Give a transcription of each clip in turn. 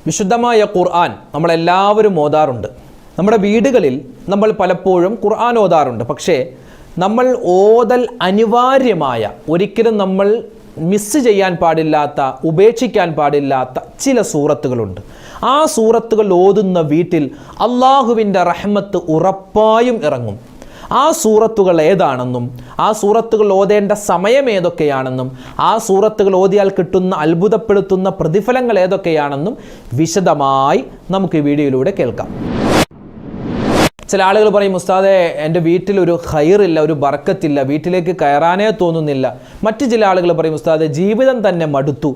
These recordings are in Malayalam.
വിശുദ്ധമായ ഖുർആൻ നമ്മളെല്ലാവരും ഓതാറുണ്ട്. നമ്മുടെ വീടുകളിൽ നമ്മൾ പലപ്പോഴും ഖുർആൻ ഓതാറുണ്ട്. പക്ഷേ നമ്മൾ ഓതൽ അനിവാര്യമായ, ഒരിക്കലും നമ്മൾ മിസ് ചെയ്യാൻ പാടില്ലാത്ത, ഉപേക്ഷിക്കാൻ പാടില്ലാത്ത ചില സൂറത്തുകളുണ്ട്. ആ സൂറത്തുകൾ ഓതുന്ന വീട്ടിൽ അള്ളാഹുവിൻ്റെ റഹ്മത്ത് ഉറപ്പായും ഇറങ്ങും. ആ സൂറത്തുകൾ ഏതാണെന്നും ആ സൂറത്തുകൾ ഓതേണ്ട സമയം ഏതൊക്കെയാണെന്നും ആ സൂറത്തുകൾ ഓതിയാൽ കിട്ടുന്ന അത്ഭുതപ്പെടുത്തുന്ന പ്രതിഫലങ്ങൾ ഏതൊക്കെയാണെന്നും വിശദമായി നമുക്ക് ഈ വീഡിയോയിലൂടെ കേൾക്കാം. ചില ആളുകൾ പറയും, ഉസ്താദേ എൻ്റെ വീട്ടിലൊരു ഖൈറില്ല, ഒരു ബർക്കത്തില്ല, വീട്ടിലേക്ക് കയറാനേ തോന്നുന്നില്ല. മറ്റു ചില ആളുകൾ പറയും, ഉസ്താദേ ജീവിതം തന്നെ മടുത്തു,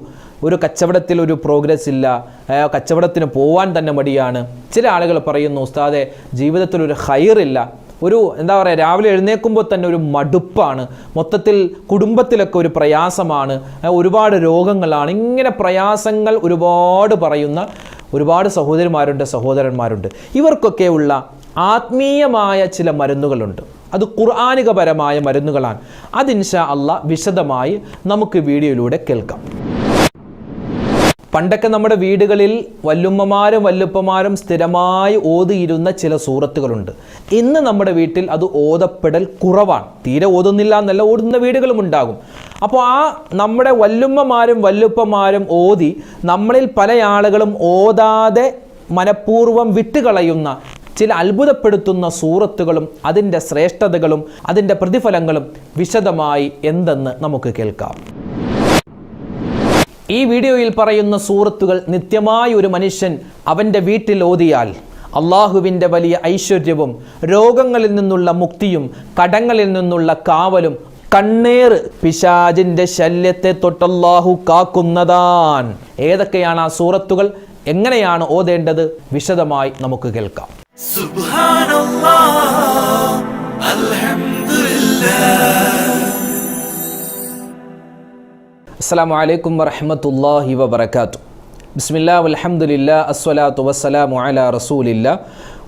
ഒരു കച്ചവടത്തിൽ ഒരു പ്രോഗ്രസ് ഇല്ല, കച്ചവടത്തിന് പോവാൻ തന്നെ മടിയാണ്. ചില ആളുകൾ പറയുന്നു, ഉസ്താദേ ജീവിതത്തിൽ ഒരു ഖൈറില്ല, ഒരു എന്താ പറയുക, രാവിലെ എഴുന്നേൽക്കുമ്പോൾ തന്നെ ഒരു മടുപ്പാണ്, മൊത്തത്തിൽ കുടുംബത്തിലൊക്കെ ഒരു പ്രയാസമാണ്, ഒരുപാട് രോഗങ്ങളാണ്. ഇങ്ങനെ പ്രയാസങ്ങൾ ഒരുപാട് പറയുന്ന ഒരുപാട് സഹോദരിമാരുണ്ട്, സഹോദരന്മാരുണ്ട്. ഇവർക്കൊക്കെ ഉള്ള ആത്മീയമായ ചില മരുന്നുകളുണ്ട്. അത് ഖുർആനികപരമായ മരുന്നുകളാണ്. അത് ഇൻഷാ അല്ലാഹ് വിശദമായി നമുക്ക് വീഡിയോയിലൂടെ കേൾക്കാം. പണ്ടൊക്കെ നമ്മുടെ വീടുകളിൽ വല്ലുമ്മമാരും വല്ലുപ്പമാരും സ്ഥിരമായി ഓതിയിരുന്ന ചില സൂറത്തുകളുണ്ട്. ഇന്ന് നമ്മുടെ വീട്ടിൽ അത് ഓതപ്പെടൽ കുറവാണ്. തീരെ ഓതുന്നില്ല എന്നല്ല, ഓടുന്ന വീടുകളും ഉണ്ടാകും. അപ്പോൾ ആ നമ്മുടെ വല്ലുമ്മമാരും വല്ലുപ്പമാരും ഓതി നമ്മളിൽ പല ആളുകളും ഓതാതെ മനഃപൂർവ്വം വിട്ടുകളയുന്ന ചില അത്ഭുതപ്പെടുത്തുന്ന സൂറത്തുകളും അതിൻ്റെ ശ്രേഷ്ഠതകളും അതിൻ്റെ പ്രതിഫലങ്ങളും വിശദമായി എന്തെന്ന് നമുക്ക് കേൾക്കാം. ഈ വീഡിയോയിൽ പറയുന്ന സൂറത്തുകൾ നിത്യമായി ഒരു മനുഷ്യൻ അവൻ്റെ വീട്ടിൽ ഓതിയാൽ അള്ളാഹുവിൻ്റെ വലിയ ഐശ്വര്യവും രോഗങ്ങളിൽ നിന്നുള്ള മുക്തിയും കടങ്ങളിൽ നിന്നുള്ള കാവലും കണ്ണേർ പിശാചിൻ്റെ ശല്യത്തെ തൊട്ടല്ലാഹു കാക്കുന്നതാൻ. ഏതൊക്കെയാണ് ആ സൂറത്തുകൾ, എങ്ങനെയാണ് ഓതേണ്ടത്, വിശദമായി നമുക്ക് കേൾക്കാം. സുബ്ഹാനല്ലാഹ്, അൽഹംദുലില്ലാഹ്. അസ്സലാമു അലൈക്കും വറഹ്മത്തുള്ളാഹി വബറകാതുഹു. ബിസ്മില്ലാഹി വൽഹംദുലില്ലാഹി അസ്സലാത്തു വസ്സലാമു അലാ റസൂലില്ലാഹി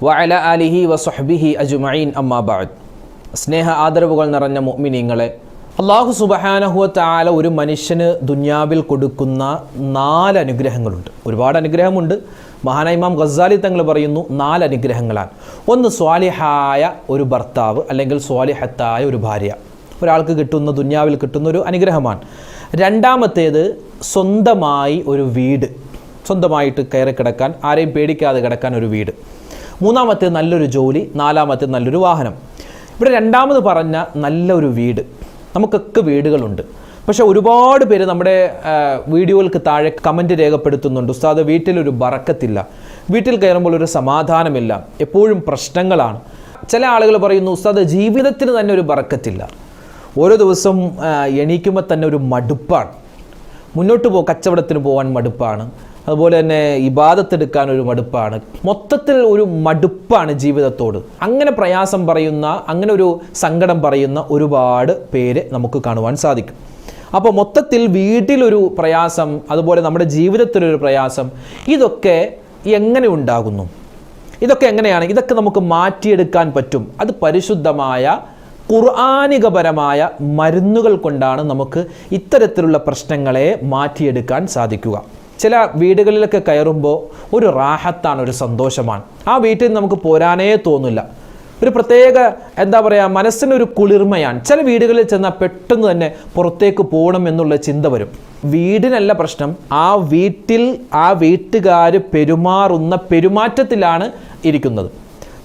വഅലാ ആലിഹി വസ്വഹ്ബിഹി അജ്മഈൻ, അമ്മാ ബഅദ്. സ്നേഹ ആദരവുകൾ നിറഞ്ഞ മുഅ്മിനീങ്ങളെ, അല്ലാഹു സുബ്ഹാനഹു വ തആല ഒരു മനുഷ്യന് ദുനിയാവിൽ കൊടുക്കുന്ന 4 അനുഗ്രഹങ്ങളുണ്ട്. ഒരുപാട് അനുഗ്രഹമുണ്ട്. മഹാനായ ഇമാം ഗസാലി തങ്ങൾ പറയുന്നു 4 അനുഗ്രഹങ്ങളാണ്. ഒന്ന് സ്വാലിഹായ ഒരു ഭർത്താവ് അല്ലെങ്കിൽ സ്വാലിഹത്തായ ഒരു ഭാര്യ, ഒരാൾക്ക് കിട്ടുന്ന, ദുനിയാവിൽ കിട്ടുന്ന ഒരു അനുഗ്രഹമാണ്. രണ്ടാമത്തേത് സ്വന്തമായി ഒരു വീട്, സ്വന്തമായിട്ട് കയറി കിടക്കാൻ, ആരെയും പേടിക്കാതെ കിടക്കാൻ ഒരു വീട്. മൂന്നാമത്തേത് നല്ലൊരു ജോലി. നാലാമത്തേത് നല്ലൊരു വാഹനം. ഇവിടെ രണ്ടാമത് പറഞ്ഞ നല്ലൊരു വീട്. നമുക്കൊക്കെ വീടുകളുണ്ട്. പക്ഷേ ഒരുപാട് പേര് നമ്മുടെ വീഡിയോകൾക്ക് താഴെ കമൻറ്റ് രേഖപ്പെടുത്തുന്നുണ്ട്, ഉസ്താദ് വീട്ടിലൊരു ബറക്കത്തില്ല, വീട്ടിൽ കയറുമ്പോൾ ഒരു സമാധാനമില്ല, എപ്പോഴും പ്രശ്നങ്ങളാണ്. ചില ആളുകൾ പറയുന്നു, ഉസ്താദ് ജീവിതത്തിന് തന്നെ ഒരു ബറക്കത്തില്ല, ഓരോ ദിവസം എണീക്കുമ്പോൾ തന്നെ ഒരു മടുപ്പാണ്, മുന്നോട്ട് കച്ചവടത്തിന് പോകാൻ മടുപ്പാണ്, അതുപോലെ തന്നെ ഇബാദത്തെടുക്കാൻ ഒരു മടുപ്പാണ്, മൊത്തത്തിൽ ഒരു മടുപ്പാണ് ജീവിതത്തോട്. അങ്ങനെ പ്രയാസം പറയുന്ന, അങ്ങനെ ഒരു സങ്കടം പറയുന്ന ഒരുപാട് പേര് നമുക്ക് കാണുവാൻ സാധിക്കും. അപ്പോൾ മൊത്തത്തിൽ വീട്ടിലൊരു പ്രയാസം, അതുപോലെ നമ്മുടെ ജീവിതത്തിലൊരു പ്രയാസം, ഇതൊക്കെ എങ്ങനെ ഉണ്ടാകുന്നു? ഇതൊക്കെ എങ്ങനെയാണ്? ഇതൊക്കെ നമുക്ക് മാറ്റിയെടുക്കാൻ പറ്റും. അത് പരിശുദ്ധമായ ഖുർആനികപരമായ മരുന്നുകൾ കൊണ്ടാണ് നമുക്ക് ഇത്തരത്തിലുള്ള പ്രശ്നങ്ങളെ മാറ്റിയെടുക്കാൻ സാധിക്കുക. ചില വീടുകളിലൊക്കെ കയറുമ്പോൾ ഒരു റാഹത്താണ്, ഒരു സന്തോഷമാണ്. ആ വീട്ടിൽ നമുക്ക് പോരാനേ തോന്നില്ല. ഒരു പ്രത്യേക എന്താ പറയുക, മനസ്സിനൊരു കുളിർമയാണ്. ചില വീടുകളിൽ ചെന്നാൽ പെട്ടെന്ന് തന്നെ പുറത്തേക്ക് പോകണം എന്നുള്ള ചിന്ത വരും. വീടിനല്ല പ്രശ്നം, ആ വീട്ടിൽ ആ വീട്ടുകാർ പെരുമാറുന്ന പെരുമാറ്റത്തിലാണ് ഇരിക്കുന്നത്.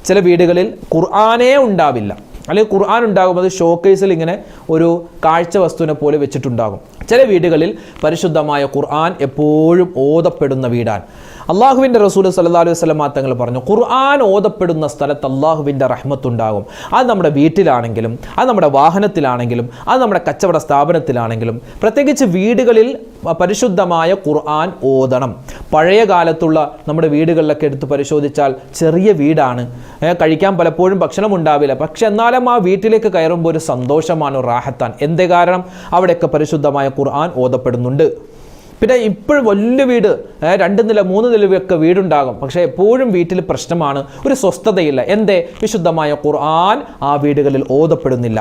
ചില വീടുകളിൽ ഖുർആനേ ഉണ്ടാവില്ല, അല്ലെങ്കിൽ ഖുർആൻ ഉണ്ടാകും, അത് ഷോക്കേസിൽ ഇങ്ങനെ ഒരു കാഴ്ച വസ്തുവിനെ പോലെ വെച്ചിട്ടുണ്ടാകും. ചില വീടുകളിൽ പരിശുദ്ധമായ ഖുർആൻ എപ്പോഴും ഓതപ്പെടുന്ന വീടാണ്. അള്ളാഹുവിൻ്റെ റസൂൽ സല്ലല്ലാഹു അലൈഹി വസല്ലം തങ്ങൾ പറഞ്ഞു, ഖുർആൻ ഓതപ്പെടുന്ന സ്ഥലത്ത് അള്ളാഹുവിൻ്റെ റഹ്മത്തുണ്ടാകും. അത് നമ്മുടെ വീട്ടിലാണെങ്കിലും, അത് നമ്മുടെ വാഹനത്തിലാണെങ്കിലും, അത് നമ്മുടെ കച്ചവട സ്ഥാപനത്തിലാണെങ്കിലും, പ്രത്യേകിച്ച് വീടുകളിൽ പരിശുദ്ധമായ ഖുർആൻ ഓതണം. പഴയ കാലത്തുള്ള നമ്മുടെ വീടുകളിലൊക്കെ എടുത്ത് പരിശോധിച്ചാൽ ചെറിയ വീടാണ്, കഴിക്കാൻ പലപ്പോഴും ഭക്ഷണം ഉണ്ടാവില്ല. പക്ഷെ എന്നാലും ആ വീട്ടിലേക്ക് കയറുമ്പോൾ ഒരു സന്തോഷമാണ്, റാഹത്താൻ. എന്തേ കാരണം? അവിടെയൊക്കെ പരിശുദ്ധമായ ഖുർആൻ ഓതപ്പെടുന്നുണ്ട്. പിന്നെ ഇപ്പോഴും വലിയ വീട്, 2 നില 3 നിലയൊക്കെ വീടുണ്ടാകും. പക്ഷേ എപ്പോഴും വീട്ടിൽ പ്രശ്നമാണ്, ഒരു സ്വസ്ഥതയില്ല. എന്തേ? വിശുദ്ധമായ ഖുർആൻ ആ വീടുകളിൽ ഓതപ്പെടുന്നില്ല.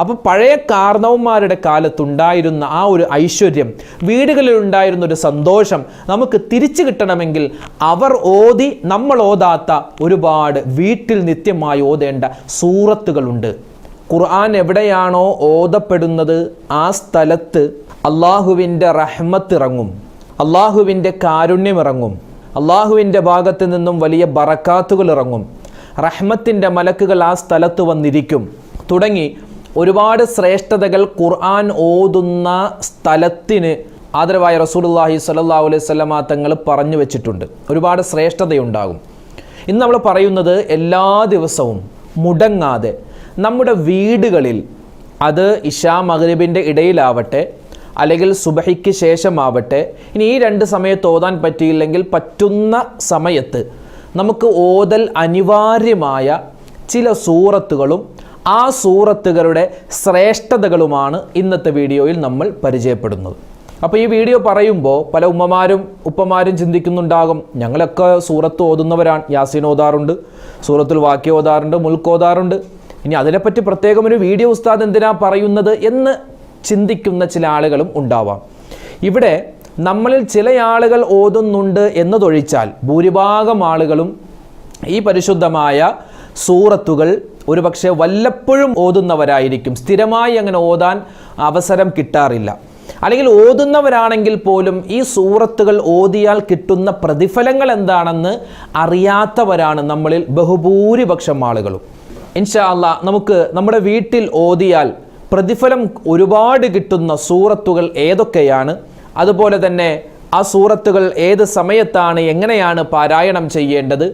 അപ്പോൾ പഴയ കാരണവന്മാരുടെ കാലത്തുണ്ടായിരുന്ന ആ ഒരു ഐശ്വര്യം, വീടുകളിൽ ഉണ്ടായിരുന്ന ഒരു സന്തോഷം നമുക്ക് തിരിച്ചു കിട്ടണമെങ്കിൽ അവർ ഓതി നമ്മൾ ഓതാത്ത ഒരുപാട് വീട്ടിൽ നിത്യമായി ഓതേണ്ട സൂറത്തുകളുണ്ട്. ഖുർആൻ എവിടെയാണോ ഓതപ്പെടുന്നത് ആ സ്ഥലത്ത് അള്ളാഹുവിൻ്റെ റഹ്മത്ത് ഇറങ്ങും, അള്ളാഹുവിൻ്റെ കാരുണ്യം ഇറങ്ങും, അള്ളാഹുവിൻ്റെ ഭാഗത്ത് നിന്നും വലിയ ബറക്കാത്തുകൾ ഇറങ്ങും, റഹ്മത്തിൻ്റെ മലക്കുകൾ ആ സ്ഥലത്ത് വന്നിരിക്കും തുടങ്ങി ഒരുപാട് ശ്രേഷ്ഠതകൾ ഖുർആൻ ഓതുന്ന സ്ഥലത്തിന് ആദരവായ റസൂലുള്ളാഹി സ്വല്ലല്ലാഹു അലൈഹി വസല്ലമ തങ്ങൾ പറഞ്ഞു വെച്ചിട്ടുണ്ട്. ഒരുപാട് ശ്രേഷ്ഠതയുണ്ടാകും. ഇന്ന് നമ്മൾ പറയുന്നത് എല്ലാ ദിവസവും മുടങ്ങാതെ നമ്മുടെ വീടുകളിൽ, അത് ഇശാ മഗ്രിബിൻ്റെ ഇടയിലാവട്ടെ അല്ലെങ്കിൽ സുബഹിക്ക് ശേഷമാവട്ടെ, ഇനി ഈ 2 സമയത്ത് ഓതാൻ പറ്റിയില്ലെങ്കിൽ പറ്റുന്ന സമയത്ത് നമുക്ക് ഓതൽ അനിവാര്യമായ ചില സൂറത്തുകളും ആ സൂറത്തുകളുടെ ശ്രേഷ്ഠതകളുമാണ് ഇന്നത്തെ വീഡിയോയിൽ നമ്മൾ പരിചയപ്പെടുന്നത്. അപ്പോൾ ഈ വീഡിയോ പറയുമ്പോൾ പല ഉമ്മമാരും ഉപ്പമാരും ചിന്തിക്കുന്നുണ്ടാകും, ഞങ്ങളൊക്കെ സൂറത്ത് ഓതുന്നവരാണ്, യാസീൻ ഓതാറുണ്ട്, സൂറത്തുൽ വാഖിയ ഓതാറുണ്ട്, മുൽക്ക് ഓതാറുണ്ട്, ഇനി അതിനെപ്പറ്റി പ്രത്യേകം ഒരു വീഡിയോ ഉസ്താദ് എന്തിനാ പറയുന്നത് എന്ന് ചിന്തിക്കുന്ന ചില ആളുകളും ഉണ്ടാവാം. ഇവിടെ നമ്മളിൽ ചില ആളുകൾ ഓതുന്നുണ്ട് എന്നതൊഴിച്ചാൽ ഭൂരിഭാഗം ആളുകളും ഈ പരിശുദ്ധമായ സൂറത്തുകൾ ഒരുപക്ഷെ വല്ലപ്പോഴും ഓതുന്നവരായിരിക്കും. സ്ഥിരമായി അങ്ങനെ ഓതാൻ അവസരം കിട്ടാറില്ല. അല്ലെങ്കിൽ ഓതുന്നവരാണെങ്കിൽ പോലും ഈ സൂറത്തുകൾ ഓതിയാൽ കിട്ടുന്ന പ്രതിഫലങ്ങൾ എന്താണെന്ന് അറിയാത്തവരാണ് നമ്മളിൽ ബഹുഭൂരിപക്ഷം ആളുകളും. ഇൻഷാ അല്ലാഹ് നമുക്ക് നമ്മുടെ വീട്ടിൽ ഓതിയാൽ പ്രതിഫലം ഒരുപാട് കിട്ടുന്ന സൂറത്തുകൾ ഏതൊക്കെയാണ്, അതുപോലെ തന്നെ ആ സൂറത്തുകൾ ഏത് സമയത്താണ്, എങ്ങനെയാണ് പാരായണം ചെയ്യേണ്ടത്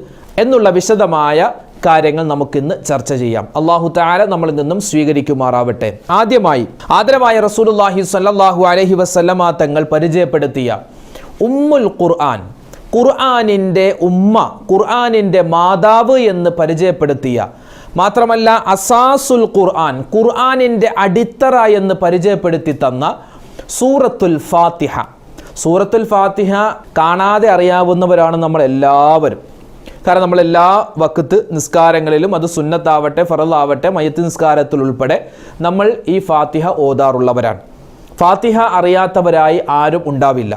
എന്നുള്ള വിശദമായ കാര്യങ്ങൾ നമുക്കിന്ന് ചർച്ച ചെയ്യാം. അല്ലാഹു തആല നമ്മളിൽ നിന്നും സ്വീകരിക്കുമാറാവട്ടെ. ആദ്യമായി ആദരവായ റസൂലുള്ളാഹി സ്വല്ലല്ലാഹു അലൈഹി വസല്ലമ തങ്ങൾ പരിചയപ്പെടുത്തിയ ഉമ്മുൽ ഖുർആൻ, ഖുർആനിൻ്റെ ഉമ്മ, ഖുർആനിൻ്റെ മാതാവ് എന്ന് പരിചയപ്പെടുത്തിയ, മാത്രമല്ല അസാസുൽ ഖുർആൻ, ഖുർആനിൻ്റെ അടിത്തറ എന്ന് പരിചയപ്പെടുത്തി തന്ന സൂറത്തുൽ ഫാത്തിഹ. സൂറത്തുൽ ഫാത്തിഹ കാണാതെ അറിയാവുന്നവരാണ് നമ്മളെല്ലാവരും. കാരണം നമ്മളെല്ലാ വഖത്ത് നിസ്കാരങ്ങളിലും, അത് സുന്നത്താവട്ടെ ഫറളാവട്ടെ മയ്യത്ത് നിസ്കാരത്തിൽ ഉൾപ്പെടെ നമ്മൾ ഈ ഫാത്തിഹ ഓതാറുള്ളവരാണ്. ഫാത്തിഹ അറിയാത്തവരായി ആരും ഉണ്ടാവില്ല.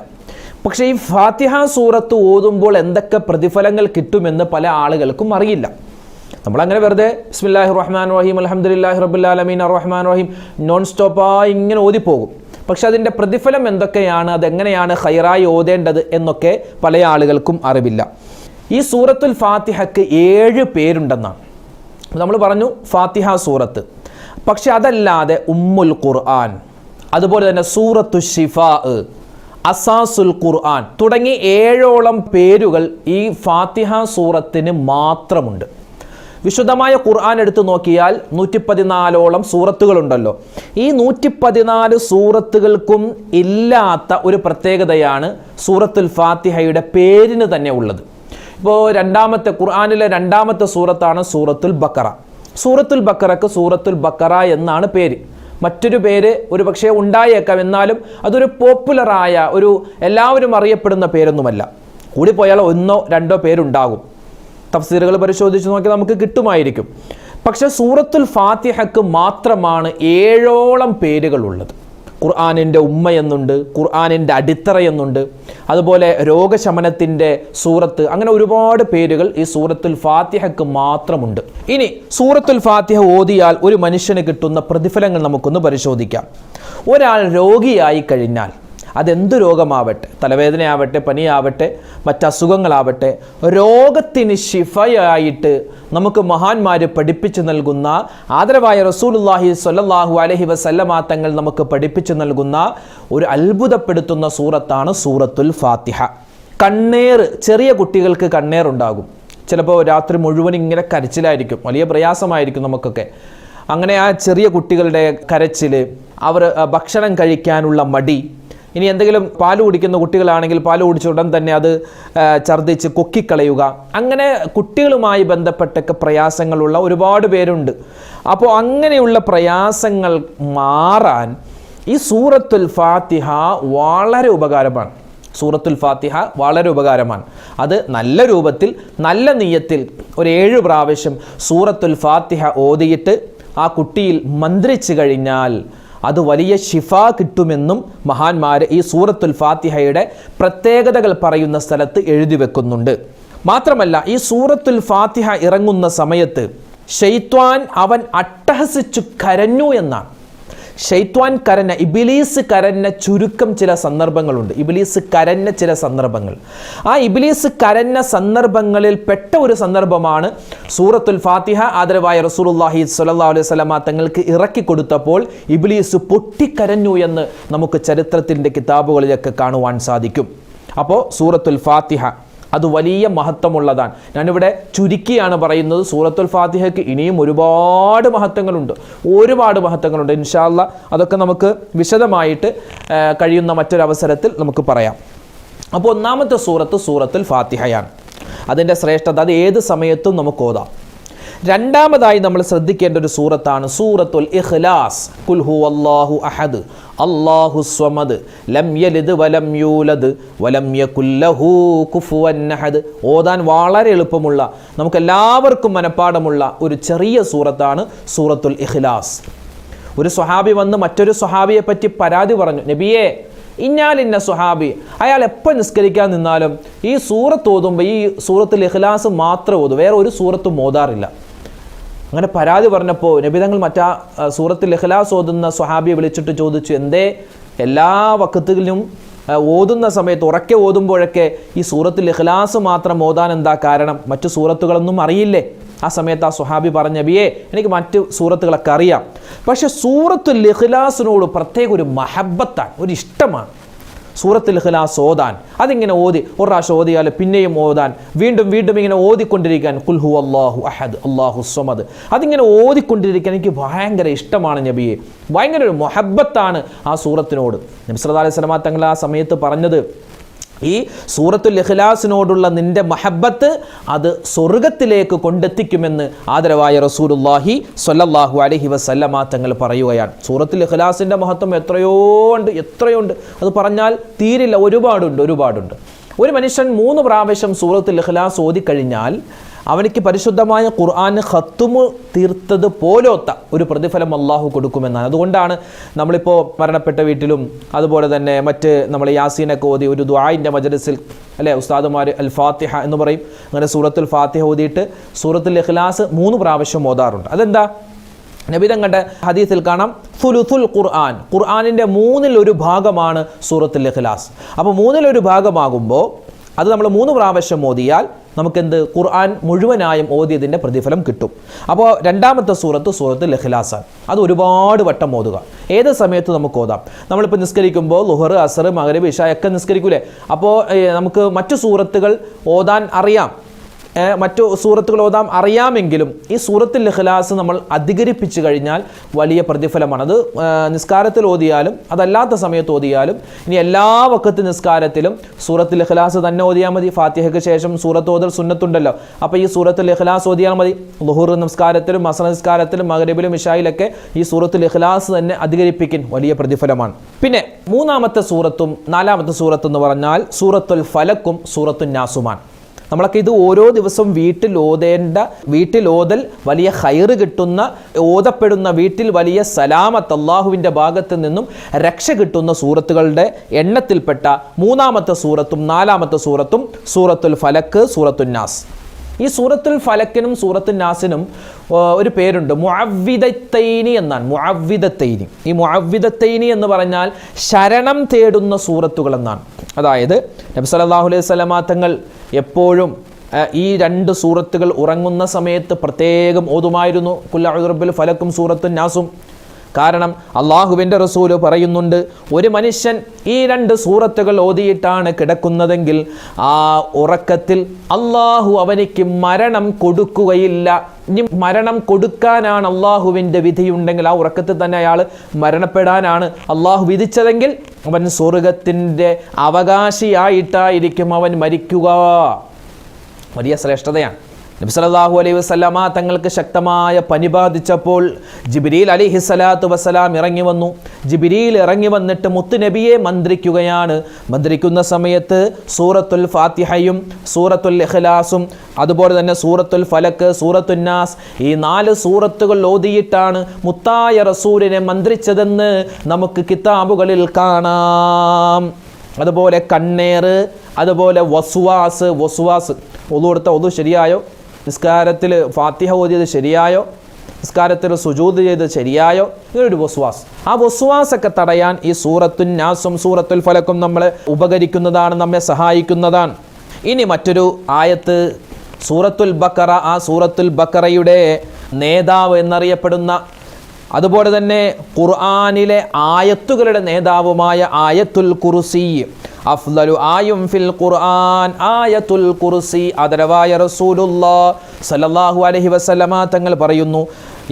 പക്ഷേ ഈ ഫാത്തിഹ സൂറത്ത് ഓതുമ്പോൾ എന്തൊക്കെ പ്രതിഫലങ്ങൾ കിട്ടുമെന്ന് പല ആളുകൾക്കും അറിയില്ല. നമ്മളങ്ങനെ വെറുതെ ബിസ്മില്ലാഹിർ റഹ്മാനിർ റഹീം അൽഹംദുലില്ലാഹി റബ്ബിൽ ആലമീൻ അർറഹ്മാനിർ റഹീം നോൺ സ്റ്റോപ്പായി ഇങ്ങനെ ഓതിപ്പോകും. പക്ഷെ അതിൻ്റെ പ്രതിഫലം എന്തൊക്കെയാണ്, അതെങ്ങനെയാണ് ഖൈറായി ഓതേണ്ടത് എന്നൊക്കെ പല ആളുകൾക്കും അറിവില്ല. ഈ സൂറത്തുൽ ഫാത്തിഹയ്ക്ക് 7 പേരുണ്ടെന്നാണ് നമ്മൾ പറഞ്ഞു, ഫാത്തിഹ സൂറത്ത്. പക്ഷെ അതല്ലാതെ ഉമ്മുൽ ഖുർആൻ, അതുപോലെ തന്നെ സൂറത്തു ശിഫാ, അസാസുൽ ഖുർആൻ തുടങ്ങി 7ഓളം പേരുകൾ ഈ ഫാത്തിഹ സൂറത്തിന് മാത്രമുണ്ട്. വിശുദ്ധമായ ഖുർആൻ എടുത്തു നോക്കിയാൽ 114ഓളം സൂറത്തുകളുണ്ടല്ലോ. ഈ 114 സൂറത്തുകൾക്കും ഇല്ലാത്ത ഒരു പ്രത്യേകതയാണ് സൂറത്തുൽ ഫാത്തിഹയുടെ പേരിന് തന്നെ ഉള്ളത്. ഇപ്പോൾ ഖുർആനിലെ 2ാമത്തെ സൂറത്താണ് സൂറത്തുൽ ബഖറ. സൂറത്തുൽ ബഖറക്ക് സൂറത്തുൽ ബഖറ എന്നാണ് പേര്. മറ്റൊരു പേര് ഒരു പക്ഷേ ഉണ്ടായേക്കാം, എന്നാലും അതൊരു പോപ്പുലറായ, ഒരു എല്ലാവരും അറിയപ്പെടുന്ന പേരൊന്നുമല്ല. കൂടിപ്പോയാൽ 1ഓ 2ഓ പേരുണ്ടാകും. തഫ്സീറുകൾ പരിശോധിച്ച് നോക്കി നമുക്ക് കിട്ടുമായിരിക്കും. പക്ഷെ സൂറത്തുൽ ഫാത്തിഹയ്ക്ക് മാത്രമാണ് 7ഓളം പേരുകളുള്ളത്. ഖുർആനിൻ്റെ ഉമ്മ എന്നുണ്ട്, ഖുർആനിൻ്റെ അടിത്തറ എന്നുണ്ട്, അതുപോലെ രോഗശമനത്തിൻ്റെ സൂറത്ത്, അങ്ങനെ ഒരുപാട് പേരുകൾ ഈ സൂറത്തുൽ ഫാത്തിഹയ്ക്ക് മാത്രമുണ്ട്. ഇനി സൂറത്തുൽ ഫാത്തിഹ ഓതിയാൽ ഒരു മനുഷ്യന് കിട്ടുന്ന പ്രതിഫലങ്ങൾ നമുക്കൊന്ന് പരിശോധിക്കാം. ഒരാൾ രോഗിയായി കഴിഞ്ഞാൽ, അതെന്ത് രോഗമാവട്ടെ, തലവേദനയാവട്ടെ, പനിയാവട്ടെ, മറ്റസുഖങ്ങളാവട്ടെ, രോഗത്തിന് ശിഫയായിട്ട് നമുക്ക് മഹാന്മാർ പഠിപ്പിച്ചു നൽകുന്ന, ആദരവായ റസൂലുള്ളാഹി സ്വല്ലല്ലാഹു അലൈഹി വസല്ലമ തങ്ങൾ നമുക്ക് പഠിപ്പിച്ചു നൽകുന്ന ഒരു അത്ഭുതപ്പെടുത്തുന്ന സൂറത്താണ് സൂറത്തുൽ ഫാത്തിഹ. കണ്ണേർ, ചെറിയ കുട്ടികൾക്ക് കണ്ണേറുണ്ടാകും. ചിലപ്പോൾ രാത്രി മുഴുവൻ ഇങ്ങനെ കരച്ചിലായിരിക്കും, വലിയ പ്രയാസമായിരിക്കും നമുക്കൊക്കെ. അങ്ങനെ ആ ചെറിയ കുട്ടികളുടെ കരച്ചിൽ, അവർ ഭക്ഷണം കഴിക്കാനുള്ള മടി, ഇനി എന്തെങ്കിലും പാല് കുടിക്കുന്ന കുട്ടികളാണെങ്കിൽ പാല് കുടിച്ച ഉടൻ തന്നെ അത് ഛർദ്ദിച്ച് കൊക്കിക്കളയുക, അങ്ങനെ കുട്ടികളുമായി ബന്ധപ്പെട്ടൊക്കെ പ്രയാസങ്ങളുള്ള ഒരുപാട് പേരുണ്ട്. അപ്പോൾ അങ്ങനെയുള്ള പ്രയാസങ്ങൾ മാറാൻ ഈ സൂറത്തുൽ ഫാത്തിഹ വളരെ ഉപകാരമാണ്. സൂറത്തുൽ ഫാത്തിഹ വളരെ ഉപകാരമാണ്. അത് നല്ല രൂപത്തിൽ, നല്ല നിയ്യത്തിൽ ഒരു 7 പ്രാവശ്യം സൂറത്തുൽ ഫാത്തിഹ ഓതിയിട്ട് ആ കുട്ടിയിൽ മന്ത്രിച്ചു കഴിഞ്ഞാൽ അത് വലിയ ശിഫ കിട്ടുമെന്നും മഹാന്മാർ ഈ സൂറത്തുൽ ഫാത്തിഹയുടെ പ്രത്യേകതകൾ പറയുന്ന സ്ഥലത്ത് എഴുതി വെക്കുന്നുണ്ട്. മാത്രമല്ല ഈ സൂറത്തുൽ ഫാത്തിഹ ഇറങ്ങുന്ന സമയത്ത് ശൈത്വാൻ അവൻ അട്ടഹസിച്ചു കരഞ്ഞു എന്നാണ്. ശൈത്വാൻ കരഞ്ഞ, ഇബ്ലീസ് കരഞ്ഞ ചുരുക്കം ചില സന്ദർഭങ്ങളുണ്ട്. ഇബ്ലീസ് കരഞ്ഞ ചില സന്ദർഭങ്ങൾ, ആ ഇബ്ലീസ് കരഞ്ഞ സന്ദർഭങ്ങളിൽ പെട്ട ഒരു സന്ദർഭമാണ് സൂറത്തുൽ ഫാത്തിഹ ആദരവായ റസൂലുള്ളാഹി സ്വല്ലല്ലാഹു അലൈഹി വസല്ലമ തങ്ങൾക്ക് ഇറക്കി കൊടുത്തപ്പോൾ ഇബ്ലീസ് പൊട്ടിക്കരഞ്ഞു എന്ന് നമുക്ക് ചരിത്രത്തിൻ്റെ കിതാബുകളിലൊക്കെ കാണുവാൻ സാധിക്കും. അപ്പോൾ സൂറത്തുൽ ഫാത്തിഹ അത് വലിയ മഹത്വമുള്ളതാണ്. ഞാനിവിടെ ചുരുക്കിയാണ് പറയുന്നത്. സൂറത്തുൽ ഫാത്തിഹയ്ക്ക് ഇനിയും ഒരുപാട് മഹത്വങ്ങളുണ്ട്. ഇൻഷാ അല്ലാഹ് അതൊക്കെ നമുക്ക് വിശദമായിട്ട് കഴിയുന്ന മറ്റൊരവസരത്തിൽ നമുക്ക് പറയാം. അപ്പോൾ ഒന്നാമത്തെ സൂറത്തുൽ ഫാത്തിഹയാണ്. അതിൻ്റെ ശ്രേഷ്ഠത അത് ഏത് സമയത്തും നമുക്ക് ഓതാം. രണ്ടാമതായി നമ്മൾ ശ്രദ്ധിക്കേണ്ട ഒരു സൂറത്താണ് സൂറത്തുൽ ഇഖ്ലാസ്. ഖുൽ ഹുവല്ലാഹു അഹദ് അല്ലാഹു സ്വമദ് ലം യലിദ് വലം യൂലദ് വലം യകുൽ ലഹു കുഫുവൻ അഹദ്. ഓതാൻ വളരെ എളുപ്പമുള്ള, നമുക്കെല്ലാവർക്കും മനഃപ്പാടമുള്ള ഒരു ചെറിയ സൂറത്താണ് സൂറത്തുൽ ഇഖ്ലാസ്. ഒരു സ്വഹാബി വന്ന് മറ്റൊരു സ്വഹാബിയെ പറ്റി പരാതി പറഞ്ഞു, നബിയേ ഇന്ന സ്വഹാബി, അയാൾ എപ്പോൾ നിസ്കരിക്കാൻ നിന്നാലും ഈ സൂറത്ത് ഓതുമ്പോൾ ഈ സൂറത്തുൽ ഇഖ്ലാസ് മാത്രം ഓതും, വേറെ ഒരു സൂറത്തും ഓതാറില്ല. അങ്ങനെ പരാതി പറഞ്ഞപ്പോൾ നബി തങ്ങൾ മറ്റാ സൂറത്തുൽ ഇഖ്ലാസ് ഓതുന്ന സ്വഹാബിയെ വിളിച്ചിട്ട് ചോദിച്ചു, എന്തേ എല്ലാ വഖത്തിലും ഓതുന്ന സമയത്ത് ഉറക്കെ ഓതുമ്പോഴൊക്കെ ഈ സൂറത്തുൽ ഇഖ്ലാസ് മാത്രം ഓതാൻ എന്താ കാരണം? മറ്റു സൂറത്തുകളൊന്നും അറിയില്ലേ? ആ സമയത്ത് ആ സ്വഹാബി പറഞ്ഞ, നബിയേ എനിക്ക് മറ്റ് സൂറത്തുകളൊക്കെ അറിയാം, പക്ഷെ സൂറത്തുൽ ഇഖ്ലാസിനോട് പ്രത്യേക ഒരു മഹബത്താണ്, ഒരു ഇഷ്ടമാണ് സൂറത്തുൽ ഇഖ്ലാസ് ഓതാൻ. അതിങ്ങനെ ഓതി ഒരു പ്രാവശ്യം ഓതിയാൽ പിന്നെയും ഓതാൻ, വീണ്ടും ഇങ്ങനെ ഓതിക്കൊണ്ടിരിക്കാൻ. ഖുൽ ഹുവല്ലാഹു അഹദ് അല്ലാഹു സ്വമദ്, അതിങ്ങനെ ഓതിക്കൊണ്ടിരിക്കാൻ എനിക്ക് ഭയങ്കര ഇഷ്ടമാണ് നബിയെ, ഭയങ്കര ഒരു മഹബത്താണ് ആ സൂറത്തിനോട്. നബി സല്ലല്ലാഹു അലൈഹി വസല്ലം തങ്ങൾ ആ സമയത്ത് പറഞ്ഞത്, ഈ സൂറത്തുൽ ഇഖ്ലാസിനോടുള്ള നിന്റെ മഹബത്ത് അത് സ്വർഗത്തിലേക്ക് കൊണ്ടെത്തിക്കുമെന്ന് ആദരവായ റസൂലുള്ളാഹി സ്വല്ലല്ലാഹു അലൈഹി വസല്ലമ തങ്ങൾ പറയുകയാണ്. സൂറത്തുൽ ഇഖ്ലാസിൻ്റെ മഹത്വം എത്രയുണ്ട്, അത് പറഞ്ഞാൽ തീരില്ല, ഒരുപാടുണ്ട്. ഒരു മനുഷ്യൻ 3 പ്രാവശ്യം സൂറത്തുൽ ഇഖ്ലാസ് ഓതിക്കഴിഞ്ഞാൽ അവനിക്ക് പരിശുദ്ധമായ ഖുർആന് ഖത്തുമ് തീർത്തത് പോലൊത്ത ഒരു പ്രതിഫലം അള്ളാഹു കൊടുക്കുമെന്നാണ്. അതുകൊണ്ടാണ് നമ്മളിപ്പോൾ മരണപ്പെട്ട വീട്ടിലും അതുപോലെ തന്നെ മറ്റ് നമ്മൾ യാസീനൊക്കെ ഓതി ഒരു ദുആഇൻ്റെ മജ്ലിസിൽ അല്ലേ ഉസ്താദുമാർ അൽ ഫാത്തിഹ എന്ന് പറയും. അങ്ങനെ സൂറത്തുൽ ഫാത്തിഹ ഓതിയിട്ട് സൂറത്തുൽ ഇഖ്ലാസ് 3 പ്രാവശ്യം ഓതാറുണ്ട്. അതെന്താ? നബി തങ്ങളുടെ ഹദീസിൽ കാണാം, സുലുസുൽ ഖുർആനിൻ്റെ 1/3 ഭാഗമാണ് സൂറത്തുൽ ഇഖ്ലാസ്. അപ്പോൾ 1/3 ഭാഗമാകുമ്പോൾ അത് നമ്മൾ 3 പ്രാവശ്യം ഓതിയാൽ നമുക്കെന്ത്? ഖുർആൻ മുഴുവനായും ഓതിയതിൻ്റെ പ്രതിഫലം കിട്ടും. അപ്പോൾ രണ്ടാമത്തെ സൂറത്തുൽ ഇഖ്ലാസാണ്. അത് ഒരുപാട് വട്ടം ഓതുക, ഏത് സമയത്ത് നമുക്ക് ഓതാം. നമ്മളിപ്പോൾ നിസ്കരിക്കുമ്പോൾ ളുഹർ, അസർ, മഗ്രിബ്, ഇശാ ഒക്കെ നിസ്കരിക്കൂലേ? അപ്പോൾ നമുക്ക് മറ്റു സൂറത്തുകൾ ഓതാൻ അറിയാം, മറ്റു സൂറത്തുകൾ ഓതാം അറിയാമെങ്കിലും ഈ സൂറത്തുൽ ഇഖ്ലാസ് നമ്മൾ അധികരിപ്പിച്ചു കഴിഞ്ഞാൽ വലിയ പ്രതിഫലമാണ്. അത് നിസ്കാരത്തിൽ ഓതിയാലും അതല്ലാത്ത സമയത്ത് ഓതിയാലും, ഇനി എല്ലാ വഖത്ത് നിസ്കാരത്തിലും സൂറത്തുൽ ഇഖ്ലാസ് തന്നെ ഓതിയാൽ മതി. ഫാത്തിഹയ്ക്ക് ശേഷം സൂറത്ത് ഓതൽ സുന്നത്തുണ്ടല്ലോ, അപ്പോൾ ഈ സൂറത്തുൽ ഇഖ്ലാസ് ഓതിയാൽ മതി. ളുഹുർ നിസ്കാരത്തിലും അസ്ർ നിസ്കാരത്തിലും മഗ്രിബിലും ഇശായിലൊക്കെ ഈ സൂറത്തുൽ ഇഖ്ലാസ് തന്നെ അധികരിപ്പിക്കാൻ വലിയ പ്രതിഫലമാണ്. പിന്നെ 3-ാമത്തെ സൂറത്തും 4-ാമത്തെ സൂറത്തും എന്ന് പറഞ്ഞാൽ സൂറത്തുൽ ഫലക്കും സൂറത്തുൻ നാസുമാണ്. നമ്മളൊക്കെ ഇത് ഓരോ ദിവസവും വീട്ടിൽ ഓതൽ വലിയ ഖൈറ് കിട്ടുന്ന, ഓതപ്പെടുന്ന വീട്ടിൽ വലിയ സലാമത്ത് അല്ലാഹുവിൻ്റെ ഭാഗത്ത് നിന്നും രക്ഷ കിട്ടുന്ന സൂറത്തുകളുടെ എണ്ണത്തിൽപ്പെട്ട 3-ാമത്തെ സൂറത്തും 4-ാമത്തെ സൂറത്തും സൂറത്തുൽ ഫലക്ക്, സൂറത്തുൻ നാസ്. ഈ സൂറത്തുൽ ഫലക്കിനും സൂറത്തുൻ നാസിനും ഒരു പേരുണ്ട്, മുഅവ്വിദത്തൈനി എന്നാണ്. മുഅവ്വിദത്തൈനി, ഈ മുഅവ്വിദത്തൈനി എന്ന് പറഞ്ഞാൽ ശരണം തേടുന്ന സൂറത്തുകൾ എന്നാണ്. അതായത് നബി സല്ലല്ലാഹു അലൈഹി വസല്ലമ തങ്ങൾ എപ്പോഴും ഈ 2 സൂറത്തുകൾ ഉറങ്ങുന്ന സമയത്ത് പ്രത്യേകം ഓതുമായിരുന്നു, ഖുൽ അഊദു ബിറബ്ബിൽ ഫലക്കും സൂറത്തുൻ നാസും. കാരണം അള്ളാഹുവിൻ്റെ റസൂല് പറയുന്നുണ്ട്, ഒരു മനുഷ്യൻ ഈ 2 സൂറത്തുകൾ ഓതിയിട്ടാണ് കിടക്കുന്നതെങ്കിൽ ആ ഉറക്കത്തിൽ അള്ളാഹു അവനിക്ക് മരണം കൊടുക്കുകയില്ല. ഇനി മരണം കൊടുക്കാനാണ് അള്ളാഹുവിൻ്റെ വിധിയുണ്ടെങ്കിൽ, ആ ഉറക്കത്തിൽ തന്നെ അയാൾ മരണപ്പെടാനാണ് അള്ളാഹു വിധിച്ചതെങ്കിൽ അവൻ സ്വർഗത്തിൻ്റെ അവകാശിയായിട്ടായിരിക്കും അവൻ മരിക്കുക. വലിയ ശ്രേഷ്ഠതയാണ്. നബി സല്ലല്ലാഹു അലൈഹി വസല്ലമ തങ്ങൾക്ക് ശക്തമായ പനി ബാധിച്ചപ്പോൾ ജിബ്രീൽ അലൈഹിസ്സലാത്തു വസ്സലാം ഇറങ്ങി വന്നു. ജിബ്രീൽ ഇറങ്ങി വന്നിട്ട് മുത്തുനബിയെ മന്ത്രിക്കുകയാണ്. മന്ത്രിക്കുന്ന സമയത്ത് സൂറത്തുൽ ഫാത്തിഹയും സൂറത്തുൽ ഇഖ്ലാസും അതുപോലെ തന്നെ സൂറത്തുൽ ഫലക്ക്, സൂറത്തുൻ നാസ്, ഈ 4 സൂറത്തുകൾ ഓതിയിട്ടാണ് മുത്തായ റസൂലിനെ മന്ത്രിച്ചതെന്ന് നമുക്ക് കിതാബുകളിൽ കാണാം. അതുപോലെ കണ്ണേറ്, അതുപോലെ വസ്വാസ്. ഒളു കൊടുത്ത ഒളു ശരിയായോ? നിസ്കാരത്തിൽ ഫാത്തിഹ ഓതിയത് ശരിയായോ? നിസ്കാരത്തിൽ സുജൂദ് ചെയ്തത് ശരിയായോ? ഇങ്ങനൊരു വസ്വാസ്. ആ വസ്വാസൊക്കെ തടയാൻ ഈ സൂറത്തുൻ നാസും സൂറത്തുൽ ഫലക്കും നമ്മളെ ഉപകരിക്കുന്നതാണ്, നമ്മെ സഹായിക്കുന്നതാണ്. ഇനി മറ്റൊരു ആയത്ത് സൂറത്തുൽ ബഖറ. ആ സൂറത്തുൽ ബഖറയുടെ നേതാവ് എന്നറിയപ്പെടുന്ന, അതുപോലെ തന്നെ ഖുർആനിലെ ആയത്തുകളുടെ നേതാവുമായ ആയത്തുൽ കുർസി, അഫ്ളലു ആയും ഫിൽ ഖുർആൻ ആയത്തുൽ കുർസി. ആദരവായ റസൂലുള്ളാഹി സ്വല്ലല്ലാഹു അലൈഹി വസല്ലമ തങ്ങൾ പറയുന്നു,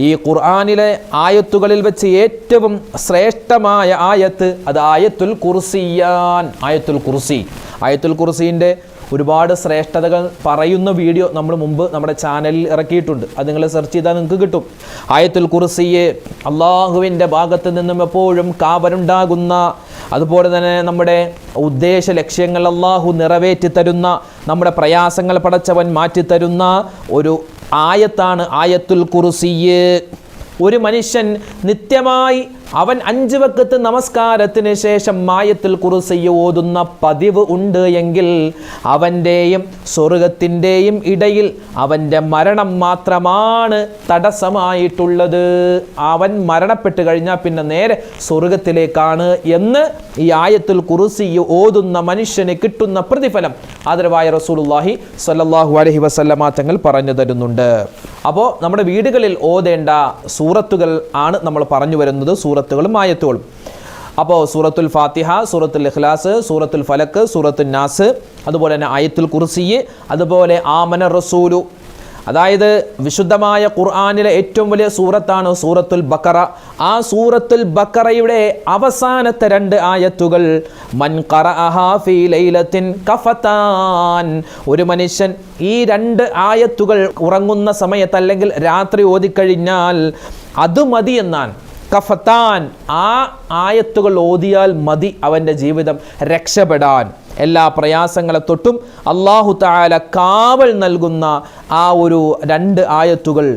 ഈ ഖുർആനിലെ ആയത്തുകളിൽ വെച്ച് ഏറ്റവും ശ്രേഷ്ഠമായ ആയത്ത് അത് ആയത്തുൽ കുർസിയാൻ. ആയത്തുൽ കുർസി, ആയത്തുൽ കുർസിൻ്റെ ഒരുപാട് ശ്രേഷ്ഠതകൾ പറയുന്ന വീഡിയോ നമ്മൾ മുമ്പ് നമ്മുടെ ചാനലിൽ ഇറക്കിയിട്ടുണ്ട്. അത് നിങ്ങൾ സെർച്ച് ചെയ്താൽ നിങ്ങൾക്ക് കിട്ടും. ആയത്തുൽ കുർസിയെ അള്ളാഹുവിൻ്റെ ഭാഗത്ത് നിന്നും എപ്പോഴും കാവലുണ്ടാകുന്ന, അതുപോലെ തന്നെ നമ്മുടെ ഉദ്ദേശ ലക്ഷ്യങ്ങൾ അള്ളാഹു നിറവേറ്റി തരുന്ന, നമ്മുടെ പ്രയാസങ്ങൾ പടച്ചവൻ മാറ്റിത്തരുന്ന ഒരു ആയത്താണ് ആയത്തുൽ കുർസിയ്. ഒരു മനുഷ്യൻ നിത്യമായി അവൻ 5 വഖത്ത് നമസ്കാരത്തിന് ശേഷം ആയത്തുൽ കുർസി ഓതുന്ന പതിവ് ഉണ്ട് എങ്കിൽ അവൻ്റെയും സ്വർഗത്തിൻ്റെയും ഇടയിൽ അവൻ്റെ മരണം മാത്രമാണ് തടസ്സമായിട്ടുള്ളത്. അവൻ മരണപ്പെട്ട് കഴിഞ്ഞാൽ പിന്നെ നേരെ സ്വർഗത്തിലേക്കാണ് എന്ന് ഈ ആയത്തുൽ കുർസി ഓതുന്ന മനുഷ്യന് കിട്ടുന്ന പ്രതിഫലം ആദരവായ റസൂലുള്ളാഹി സ്വല്ലല്ലാഹു അലൈഹി വസല്ലമ തങ്ങൾ പറഞ്ഞു തരുന്നുണ്ട്. അപ്പോൾ നമ്മുടെ വീടുകളിൽ ഓതേണ്ട സൂറത്തുകൾ ആണ് നമ്മൾ പറഞ്ഞു വരുന്നത്, സൂറത്തുകളും ആയത്തുകളും. അപ്പോൾ സൂറത്തുൽ ഫാത്തിഹ, സൂറത്തുൽ ഇഖ്ലാസ്, സൂറത്തുൽ ഫലക്ക്, സൂറത്തുൽ നാസ്, അതുപോലെ തന്നെ ആയത്തുൽ കുർസി, അതുപോലെ ആമന റസൂലു. അതായത് വിശുദ്ധമായ ഖുർആനിലെ ഏറ്റവും വലിയ സൂറത്താണ് സൂറത്തുൽ ബഖറ. ആ സൂറത്തുൽ ബഖറയുടെ അവസാനത്തെ 2 ആയത്തുകൾ മൻ ഖറഅഹാ ഫീ ലൈലത്തിൻ കഫതാൻ. ഒരു മനുഷ്യൻ ഈ 2 ആയത്തുകൾ ഉറങ്ങുന്ന സമയത്ത് അല്ലെങ്കിൽ രാത്രി ഓതിക്കഴിഞ്ഞാൽ അത് മതി എന്നാണ്. കഫതാൻ, ആ ആയത്തുകൾ ഓതിയാൽ മതി അവൻ്റെ ജീവിതം രക്ഷപ്പെടാൻ. എല്ലാ പ്രയാസങ്ങളെ തൊട്ടും അല്ലാഹു തആല കാവൽ നൽകുന്ന ആ ഒരു 2 ആയത്തുകൾ,